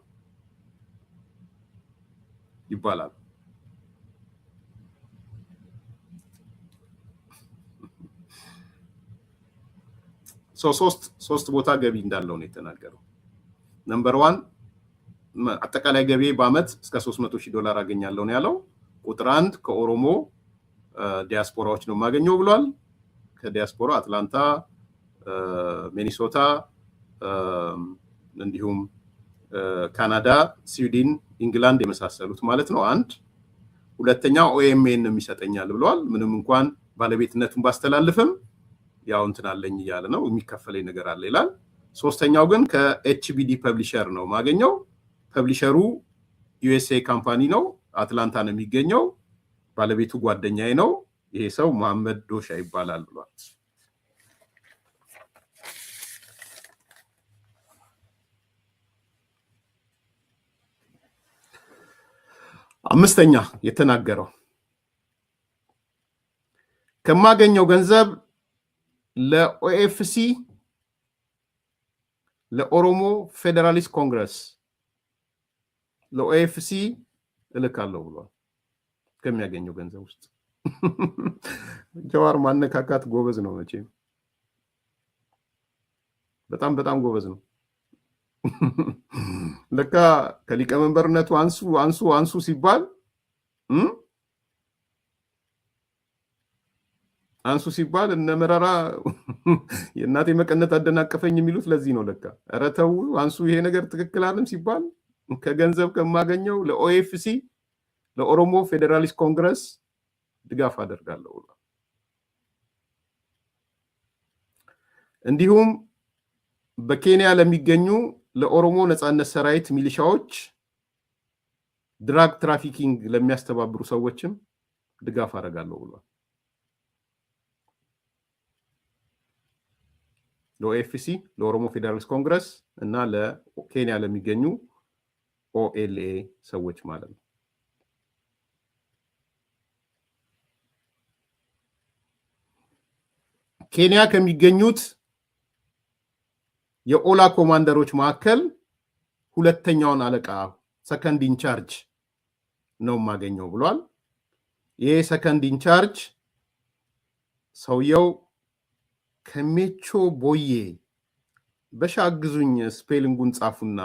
ይባላል። ሶስት ቦታ ገቢ እንዳለው ነው የተናገረው። ነምበር 1 አጠቃላይ ገቢ በአመት እስከ $300,000 አገኛለሁ ነው ያለው። ቁጥር 1 ከኦሮሞ ዲያስፖራዎች ነው የማገኘው ብሏል። ከዲያስፖራ አትላንታ፣ ሚኒሶታ፣ እንዲሁም ካናዳ፣ ስዊድን፣ ኢንግላንድ የመሳሰሉት ማለት ነው። 1 ሁለተኛ ኦኤምኤን የሚሰጠኛል ብሏል። ምንም እንኳን ባለቤትነቱን ባስተላልፍም ያው እንትን አለኝ እያለ ነው፣ የሚከፈለኝ ነገር አለ ይላል። ሶስተኛው ግን ከኤችቢዲ ፐብሊሸር ነው ማገኘው። ፐብሊሸሩ ዩኤስኤ ካምፓኒ ነው፣ አትላንታ ነው የሚገኘው። ባለቤቱ ጓደኛዬ ነው። ይሄ ሰው መሐመድ ዶሻ ይባላል ብሏል። አምስተኛ የተናገረው ከማገኘው ገንዘብ ለኦኤፍሲ ለኦሮሞ ፌዴራሊስት ኮንግረስ ለኦኤፍሲ እልካለሁ ብሏል። ከሚያገኘው ገንዘብ ውስጥ ጀዋር ማነካካት ጎበዝ ነው መቼም በጣም ጎበዝ ነው። ለካ ከሊቀመንበርነቱ አንሱ ሲባል አንሱ ሲባል እነ መራራ የእናቴ መቀነት አደናቀፈኝ የሚሉት ለዚህ ነው። ለካ ኧረ ተው አንሱ፣ ይሄ ነገር ትክክል አይደለም ሲባል ከገንዘብ ከማገኘው ለኦኤፍሲ ለኦሮሞ ፌዴራሊስት ኮንግረስ ድጋፍ አደርጋለሁ። እንዲሁም በኬንያ ለሚገኙ ለኦሮሞ ነጻነት ሰራዊት ሚሊሻዎች ድራግ ትራፊኪንግ ለሚያስተባብሩ ሰዎችም ድጋፍ አደርጋለሁ ብሏል። ለኦኤፍሲ ለኦሮሞ ፌዴራሊስት ኮንግረስ እና ለኬንያ ለሚገኙ ኦኤልኤ ሰዎች ማለት ነው። ኬንያ ከሚገኙት የኦላ ኮማንደሮች መካከል ሁለተኛውን አለቃ ሰከንድ ኢንቻርጅ ነው የማገኘው ብሏል። ይሄ ሰከንድ ኢንቻርጅ ሰውየው ከሜቾ ቦዬ በሻግዙኝ ስፔሊንጉን ጻፉና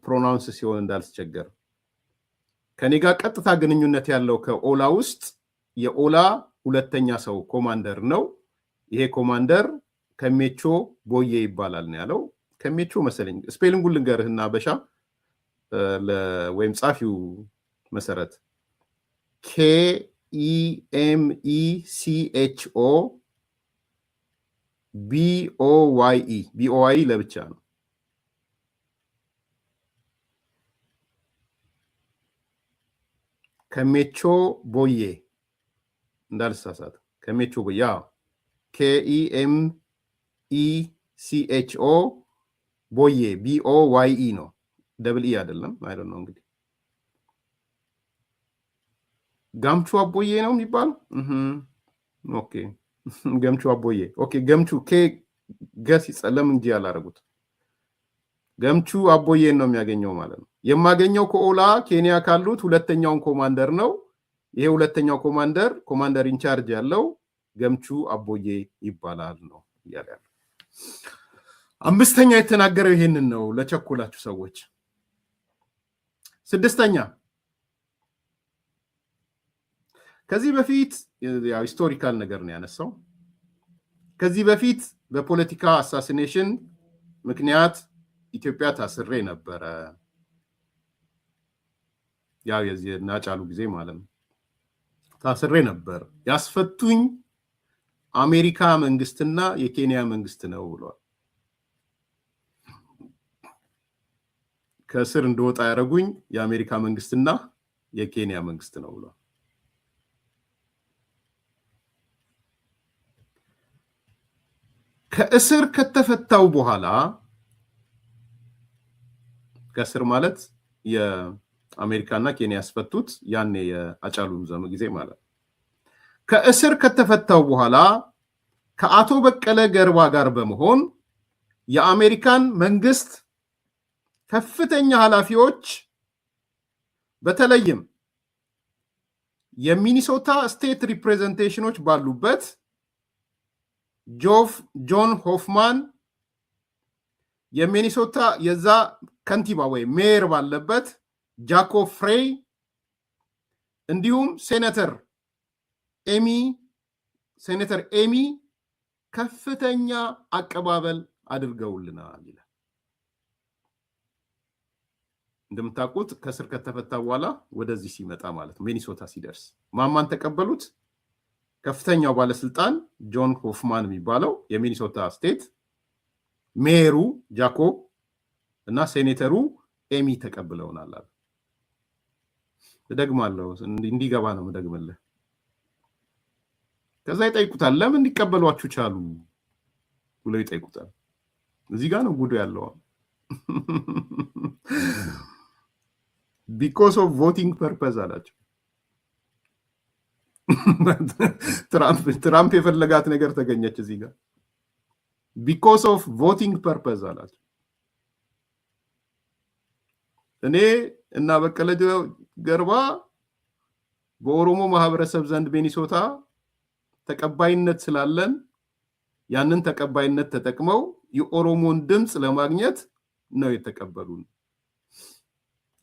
ፕሮናውንስ ሲሆን እንዳልስቸገር ከኔ ጋር ቀጥታ ግንኙነት ያለው ከኦላ ውስጥ የኦላ ሁለተኛ ሰው ኮማንደር ነው። ይሄ ኮማንደር ከሜቾ ቦዬ ይባላል ነው ያለው። ከሜቾ መሰለኝ ስፔሊንጉን ልንገርህና በሻ ወይም ጻፊው መሰረት KEMECHO BOYE ለብቻ ነው። ከሜቾ ቦዬ እንዳልሳሳት ከሜቾ ቦዬ KEMECHO ቦዬ BOYE ነው፣ ደብል ኢ አይደለም። አይደል ነው እንግዲህ ጋምቹ አቦዬ ነው የሚባለው። ኦኬ ገምቹ አቦዬ ኦኬ። ገምቹ ገስ ይጸለም እንጂ ያላረጉት ገምቹ አቦዬ ነው የሚያገኘው ማለት ነው። የማገኘው ከኦላ ኬንያ ካሉት ሁለተኛውን ኮማንደር ነው። ይሄ ሁለተኛው ኮማንደር ኢንቻርጅ ያለው ገምቹ አቦዬ ይባላል ነው እያለ ያለው። አምስተኛ የተናገረው ይሄንን ነው ለቸኮላችሁ ሰዎች። ስድስተኛ ከዚህ በፊት ያው ሂስቶሪካል ነገር ነው ያነሳው። ከዚህ በፊት በፖለቲካ አሳሲኔሽን ምክንያት ኢትዮጵያ ታስሬ ነበረ። ያው የዚህ ናጫሉ ጊዜ ማለት ነው። ታስሬ ነበር። ያስፈቱኝ አሜሪካ መንግስትና የኬንያ መንግስት ነው ብሏል። ከስር እንደወጣ ያደረጉኝ የአሜሪካ መንግስትና የኬንያ መንግስት ነው ብሏል። ከእስር ከተፈታው በኋላ ከእስር ማለት የአሜሪካና ኬንያ ያስፈቱት ያኔ የአጫሉ ዘመን ጊዜ ማለት። ከእስር ከተፈታው በኋላ ከአቶ በቀለ ገርባ ጋር በመሆን የአሜሪካን መንግስት ከፍተኛ ኃላፊዎች በተለይም የሚኒሶታ ስቴት ሪፕሬዘንቴሽኖች ባሉበት ጆን ሆፍማን፣ የሚኒሶታ የዛ ከንቲባ ወይ ሜየር ባለበት ጃኮብ ፍሬይ እንዲሁም ሴኔተር ኤሚ ከፍተኛ አቀባበል አድርገውልናል ይላል። እንደምታውቁት ከስር ከተፈታ በኋላ ወደዚህ ሲመጣ ማለት ሚኒሶታ ሲደርስ ማማን ተቀበሉት? ከፍተኛው ባለስልጣን ጆን ሆፍማን የሚባለው የሚኒሶታ ስቴት ሜየሩ ጃኮብ እና ሴኔተሩ ኤሚ ተቀብለውናል አለ። እደግማለሁ እንዲገባ ነው የምደግምልህ። ከዛ ይጠይቁታል፣ ለምን እንዲቀበሏችሁ ቻሉ ብለው ይጠይቁታል። እዚህ ጋር ነው ጉዱ ያለው። because of voting purpose አላቸው። ትራምፕ የፈለጋት ነገር ተገኘች እዚህ ጋር። because of voting purpose አላቸው። እኔ እና በቀለ ገርባ በኦሮሞ ማህበረሰብ ዘንድ ሚኒሶታ ተቀባይነት ስላለን ያንን ተቀባይነት ተጠቅመው የኦሮሞን ድምጽ ለማግኘት ነው የተቀበሉን።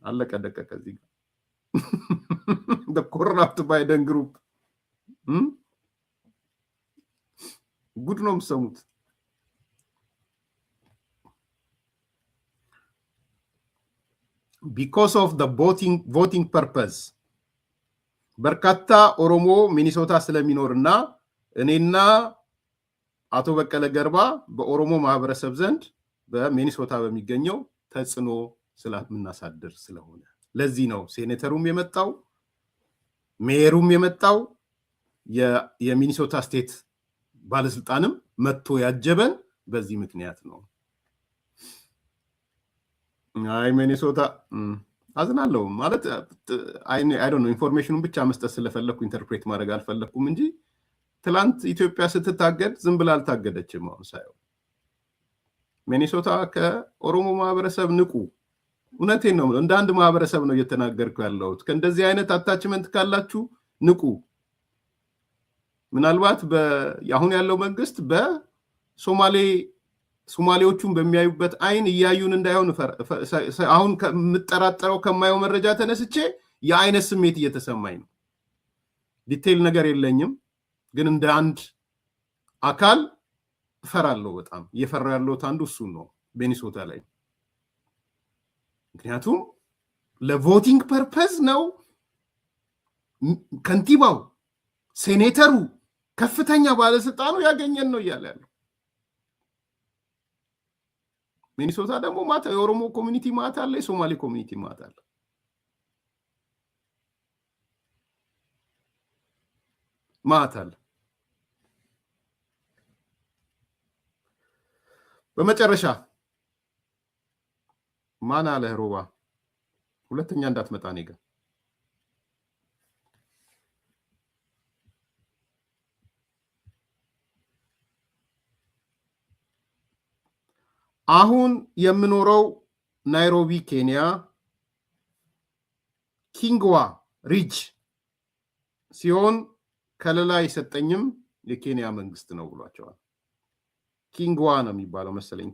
አለቀ ደቀቀ እዚህ ጋር the corrupt Biden group ጉድ ነው የምሰሙት። because of the voting purpose በርካታ ኦሮሞ ሚኒሶታ ስለሚኖርና እኔና አቶ በቀለ ገርባ በኦሮሞ ማህበረሰብ ዘንድ በሚኒሶታ በሚገኘው ተጽዕኖ ስለምናሳድር ስለሆነ ለዚህ ነው ሴኔተሩም የመጣው ሜየሩም የመጣው የሚኒሶታ ስቴት ባለስልጣንም መጥቶ ያጀበን በዚህ ምክንያት ነው። አይ ሚኒሶታ አዝናለሁ ማለት አይ ዶንት ኖ ኢንፎርሜሽኑን ብቻ መስጠት ስለፈለኩ ኢንተርፕሬት ማድረግ አልፈለኩም እንጂ ትላንት ኢትዮጵያ ስትታገድ ዝም ብላ አልታገደችም። አሁን ሳይሆን ሚኒሶታ ከኦሮሞ ማህበረሰብ ንቁ። እውነቴን ነው፣ እንደ አንድ ማህበረሰብ ነው እየተናገርኩ ያለሁት። ከእንደዚህ አይነት አታችመንት ካላችሁ ንቁ። ምናልባት አሁን ያለው መንግስት ሶማሌዎቹን በሚያዩበት አይን እያዩን እንዳይሆን አሁን ከምጠራጠረው ከማየው መረጃ ተነስቼ የአይነት ስሜት እየተሰማኝ ነው። ዲቴይል ነገር የለኝም፣ ግን እንደ አንድ አካል እፈራለሁ። በጣም እየፈራ ያለሁት አንዱ እሱ ነው ሚኒሶታ ላይ። ምክንያቱም ለቮቲንግ ፐርፐዝ ነው ከንቲባው፣ ሴኔተሩ፣ ከፍተኛ ባለስልጣኑ ያገኘን ነው እያለ ያለው። ሚኒሶታ ደግሞ ማታ የኦሮሞ ኮሚኒቲ ማታ አለ፣ የሶማሌ ኮሚኒቲ ማታ አለ። ማታ አለ። በመጨረሻ ማን አለ ሮባ ሁለተኛ እንዳትመጣ እኔ ጋር አሁን የምኖረው ናይሮቢ ኬንያ ኪንግዋ ሪጅ ሲሆን ከለላ የሰጠኝም የኬንያ መንግስት ነው ብሏቸዋል። ኪንግዋ ነው የሚባለው መሰለኝ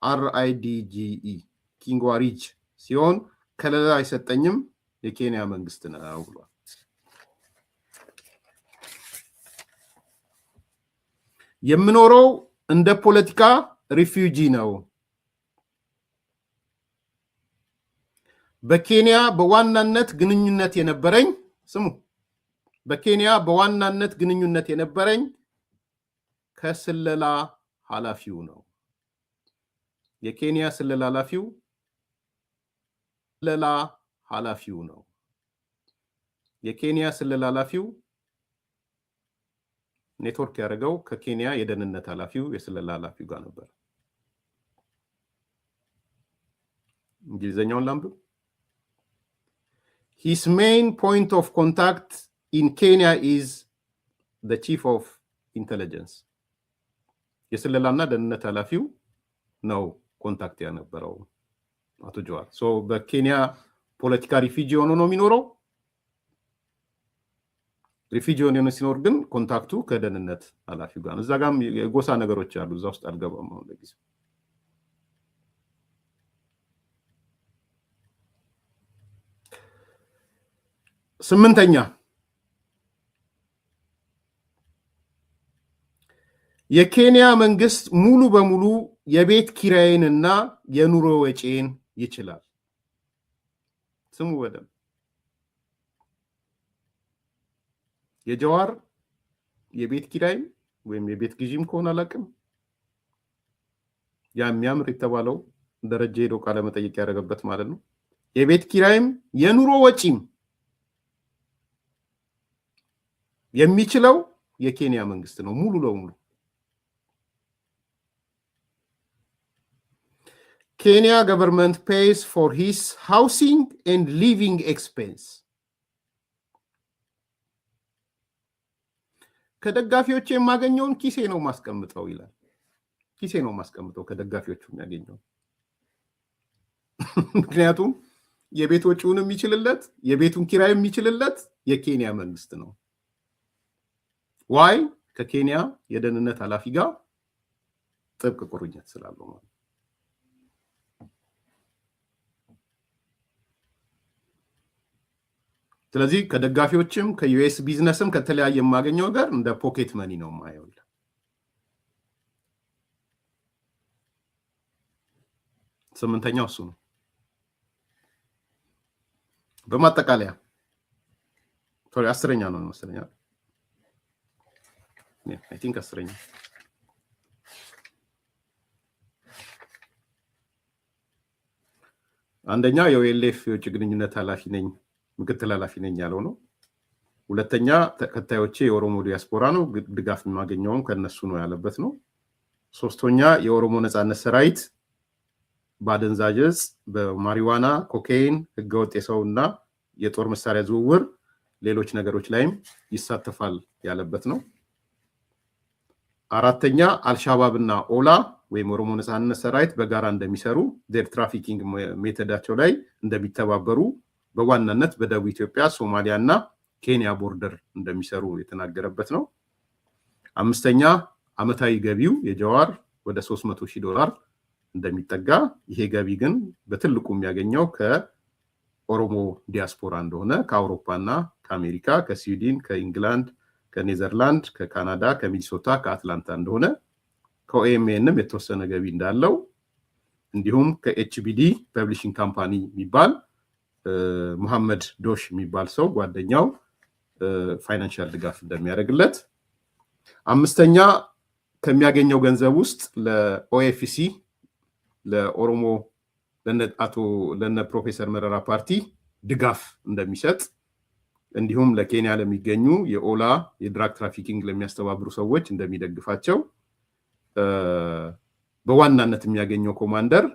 KIGWARIDGE ኪንግዋ ሪጅ ሲሆን ከለላ አይሰጠኝም የኬንያ መንግስት ነው ብሏል። የምኖረው እንደ ፖለቲካ ሪፊውጂ ነው። በኬንያ በዋናነት ግንኙነት የነበረኝ በኬንያ በዋናነት ግንኙነት የነበረኝ ከስለላ ኃላፊው ነው። የኬንያ ስለላ ኃላፊው ነው። የኬንያ ስለላ ኃላፊው ኔትወርክ ያደረገው ከኬንያ የደህንነት ኃላፊው የስለላ ኃላፊው ጋር ነበር። እንግሊዘኛውን ላንብብ። His main point of contact in Kenya is the chief of intelligence. የስለላና ደህንነት ኃላፊው ነው ኮንታክት ያነበረው አቶ ጀዋር። ሶ በኬንያ ፖለቲካ ሪፊጂ ሆኖ ነው የሚኖረው። ሪፊጂ ሆኖ ሲኖር ግን ኮንታክቱ ከደህንነት ኃላፊው ጋር ነው። እዛ ጋርም የጎሳ ነገሮች አሉ። እዛ ውስጥ አልገባም አሁን ለጊዜው። ስምንተኛ የኬንያ መንግስት ሙሉ በሙሉ የቤት ኪራይንና የኑሮ ወጪን ይችላል። ስሙ በደንብ። የጀዋር የቤት ኪራይም ወይም የቤት ግዢም ከሆነ አላውቅም፣ ያ የሚያምር የተባለው ደረጃ ሄዶ ቃለ መጠይቅ ያደረገበት ማለት ነው። የቤት ኪራይም የኑሮ ወጪም የሚችለው የኬንያ መንግስት ነው ሙሉ ለሙሉ። Kenya government pays for his housing and living expense. ከደጋፊዎች የማገኘውን ኪሴ ነው ማስቀምጠው ይላል። ኪሴ ነው ማስቀምጠው ከደጋፊዎቹ የሚያገኘው። ምክንያቱም የቤት ወጪውን የሚችልለት የቤቱን ኪራይ የሚችልለት የኬንያ መንግስት ነው። ዋይ? ከኬንያ የደህንነት ኃላፊ ጋር ጥብቅ ቁርኝት ስላለው ማለት። ስለዚህ ከደጋፊዎችም ከዩኤስ ቢዝነስም ከተለያየ የማገኘው ጋር እንደ ፖኬት መኒ ነው ማየው። ስምንተኛው እሱ ነው። በማጠቃለያ አስረኛ ነው መሰለኝ። I think አስረኛ አንደኛ የኦኤልኤፍ የውጭ ግንኙነት ኃላፊ ነኝ ምክትል ኃላፊ ነኝ ያለው ነው። ሁለተኛ ተከታዮቼ የኦሮሞ ዲያስፖራ ነው ድጋፍ የማገኘውም ከነሱ ነው ያለበት ነው። ሶስተኛ የኦሮሞ ነጻነት ሰራዊት በአደንዛዥ እጽ፣ በማሪዋና፣ ኮካይን፣ ህገወጥ የሰውና የጦር መሳሪያ ዝውውር፣ ሌሎች ነገሮች ላይም ይሳተፋል ያለበት ነው። አራተኛ አልሻባብና ኦላ ወይም ኦሮሞ ነጻነት ሰራዊት በጋራ እንደሚሰሩ ዴር ትራፊኪንግ ሜተዳቸው ላይ እንደሚተባበሩ በዋናነት በደቡብ ኢትዮጵያ፣ ሶማሊያ እና ኬንያ ቦርደር እንደሚሰሩ የተናገረበት ነው። አምስተኛ አመታዊ ገቢው የጀዋር ወደ $300,000 እንደሚጠጋ፣ ይሄ ገቢ ግን በትልቁ የሚያገኘው ከኦሮሞ ዲያስፖራ እንደሆነ ከአውሮፓና ከአሜሪካ፣ ከስዊድን፣ ከኢንግላንድ፣ ከኔዘርላንድ፣ ከካናዳ፣ ከሚኒሶታ፣ ከአትላንታ እንደሆነ፣ ከኦኤምኤንም የተወሰነ ገቢ እንዳለው፣ እንዲሁም ከኤችቢዲ ፐብሊሽንግ ካምፓኒ የሚባል መሐመድ ዶሽ የሚባል ሰው ጓደኛው ፋይናንሻል ድጋፍ እንደሚያደርግለት። አምስተኛ ከሚያገኘው ገንዘብ ውስጥ ለኦኤፍሲ ለኦሮሞ ለነ ፕሮፌሰር መረራ ፓርቲ ድጋፍ እንደሚሰጥ፣ እንዲሁም ለኬንያ ለሚገኙ የኦላ የድራግ ትራፊኪንግ ለሚያስተባብሩ ሰዎች እንደሚደግፋቸው፣ በዋናነት የሚያገኘው ኮማንደር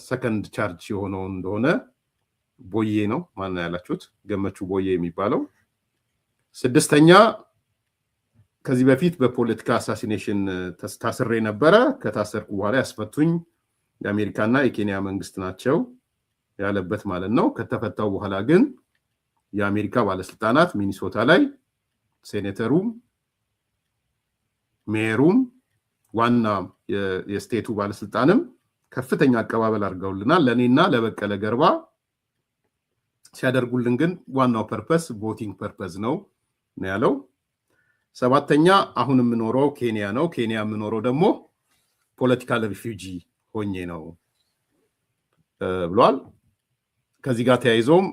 ሰከንድ ቻርጅ የሆነው እንደሆነ ቦዬ ነው ማን ያላችሁት ገመቹ ቦዬ የሚባለው። ስድስተኛ ከዚህ በፊት በፖለቲካ አሳሲኔሽን ታስሬ ነበረ፣ ከታሰርኩ በኋላ ያስፈቱኝ የአሜሪካና የኬንያ መንግስት ናቸው ያለበት ማለት ነው። ከተፈታው በኋላ ግን የአሜሪካ ባለስልጣናት ሚኒሶታ ላይ ሴኔተሩም ሜየሩም ዋና የስቴቱ ባለስልጣንም ከፍተኛ አቀባበል አድርገውልናል። ለኔና ለበቀለ ገርባ ሲያደርጉልን ግን ዋናው ፐርፐስ ቮቲንግ ፐርፐስ ነው ያለው። ሰባተኛ አሁን የምኖረው ኬንያ ነው። ኬንያ የምኖረው ደግሞ ፖለቲካል ሪፊውጂ ሆኜ ነው ብሏል። ከዚህ ጋር ተያይዞም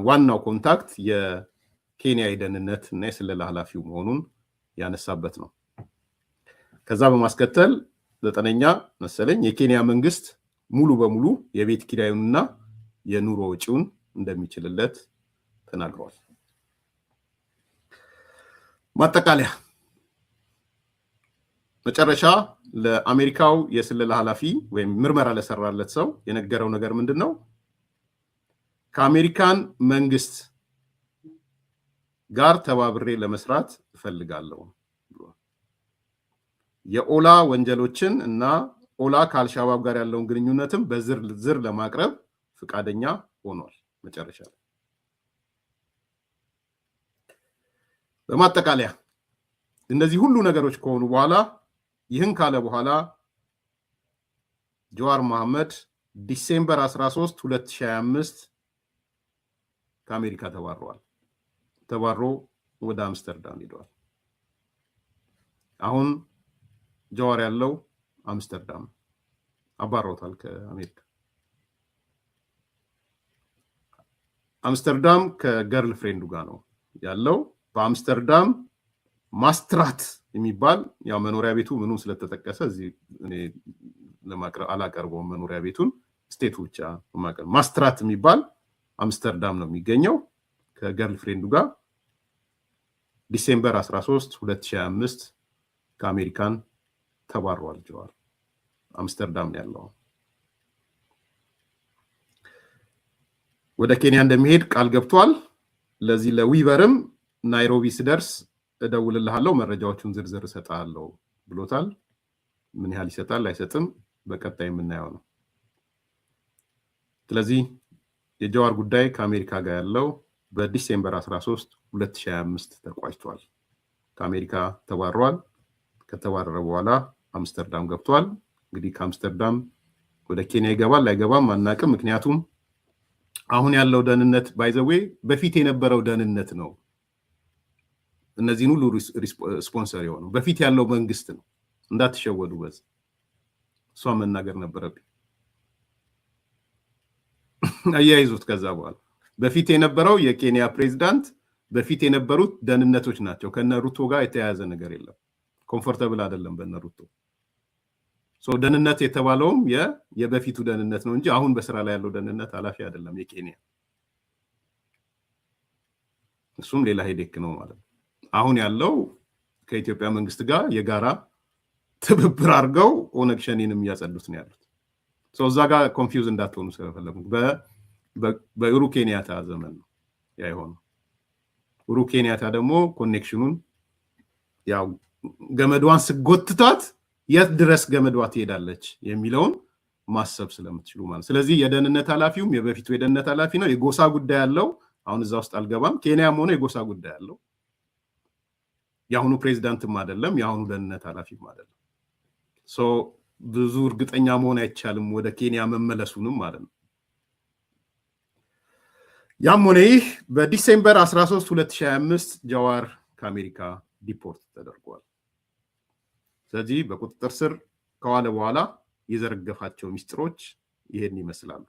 ዋናው ኮንታክት የኬንያ የደህንነት እና የስለላ ኃላፊው መሆኑን ያነሳበት ነው። ከዛ በማስከተል ዘጠነኛ መሰለኝ የኬንያ መንግስት ሙሉ በሙሉ የቤት ኪራዩንና የኑሮ ወጪውን እንደሚችልለት ተናግሯል። ማጠቃለያ መጨረሻ ለአሜሪካው የስለላ ኃላፊ ወይም ምርመራ ለሰራለት ሰው የነገረው ነገር ምንድነው? ከአሜሪካን መንግስት ጋር ተባብሬ ለመስራት እፈልጋለሁ። የኦላ ወንጀሎችን እና ኦላ ከአልሻባብ ጋር ያለውን ግንኙነትም በዝርዝር ለማቅረብ ፍቃደኛ ሆኗል። መጨረሻ ላይ በማጠቃለያ እነዚህ ሁሉ ነገሮች ከሆኑ በኋላ ይህን ካለ በኋላ ጀዋር መሐመድ ዲሴምበር 13 2025 ከአሜሪካ ተባሮ ወደ አምስተርዳም ሄዷል። አሁን ጀዋር ያለው አምስተርዳም አባሮታል ከአሜሪካ። አምስተርዳም ከገርል ፍሬንዱ ጋር ነው ያለው። በአምስተርዳም ማስትራት የሚባል ያው መኖሪያ ቤቱ ምኑ ስለተጠቀሰ እዚህ እኔ አላቀርበውም። መኖሪያ ቤቱን ስቴቱ ብቻ ማቀር ማስትራት የሚባል አምስተርዳም ነው የሚገኘው። ከገርል ፍሬንዱ ጋር ዲሴምበር 13 2025 ከአሜሪካን ተባሯል። ጀዋር አምስተርዳም ያለው ወደ ኬንያ እንደሚሄድ ቃል ገብቷል። ለዚህ ለዊቨርም ናይሮቢ ስደርስ እደውልልሃለሁ መረጃዎቹን ዝርዝር እሰጣለሁ ብሎታል። ምን ያህል ይሰጣል አይሰጥም በቀጣይ የምናየው ነው። ስለዚህ የጀዋር ጉዳይ ከአሜሪካ ጋር ያለው በዲሴምበር 13 2025 ተቋጭቷል። ከአሜሪካ ተባሯል። ከተባረረ በኋላ አምስተርዳም ገብቷል። እንግዲህ ከአምስተርዳም ወደ ኬንያ ይገባል አይገባም አናውቅም። ምክንያቱም አሁን ያለው ደህንነት ባይዘዌ በፊት የነበረው ደህንነት ነው እነዚህን ሁሉ ስፖንሰር የሆነው በፊት ያለው መንግስት ነው። እንዳትሸወዱ በዚህ እሷ መናገር ነበረብኝ። አያይዙት ከዛ በኋላ በፊት የነበረው የኬንያ ፕሬዝዳንት በፊት የነበሩት ደህንነቶች ናቸው። ከነ ሩቶ ጋር የተያያዘ ነገር የለም። ኮምፎርታብል አይደለም በነ ሩቶ። ደህንነት የተባለውም የበፊቱ ደህንነት ነው እንጂ አሁን በስራ ላይ ያለው ደህንነት ኃላፊ አይደለም የኬንያ። እሱም ሌላ ሄዴክ ነው ማለት ነው። አሁን ያለው ከኢትዮጵያ መንግስት ጋር የጋራ ትብብር አድርገው ኦነግ ሸኔንም እያጸዱት ነው ያሉት። እዛ ጋር ኮንፊውዝ እንዳትሆኑ ስለፈለጉ በኡሁሩ ኬንያታ ዘመን ነው ያ የሆነው። ኡሁሩ ኬንያታ ደግሞ ኮኔክሽኑን ያው ገመዷን ስጎትታት የት ድረስ ገመዷ ትሄዳለች የሚለውን ማሰብ ስለምትችሉ ማለት። ስለዚህ የደህንነት ኃላፊውም የበፊቱ የደህንነት ኃላፊ ነው። የጎሳ ጉዳይ ያለው አሁን እዛ ውስጥ አልገባም። ኬንያም ሆነ የጎሳ ጉዳይ ያለው የአሁኑ ፕሬዝዳንትም አይደለም የአሁኑ ደህንነት ኃላፊም አይደለም። ብዙ እርግጠኛ መሆን አይቻልም ወደ ኬንያ መመለሱንም ማለት ነው። ያም ሆነ ይህ በዲሴምበር 13 2025 ጀዋር ከአሜሪካ ዲፖርት ተደርጓል። ስለዚህ በቁጥጥር ስር ከዋለ በኋላ የዘረገፋቸው ሚስጥሮች ይሄን ይመስላሉ።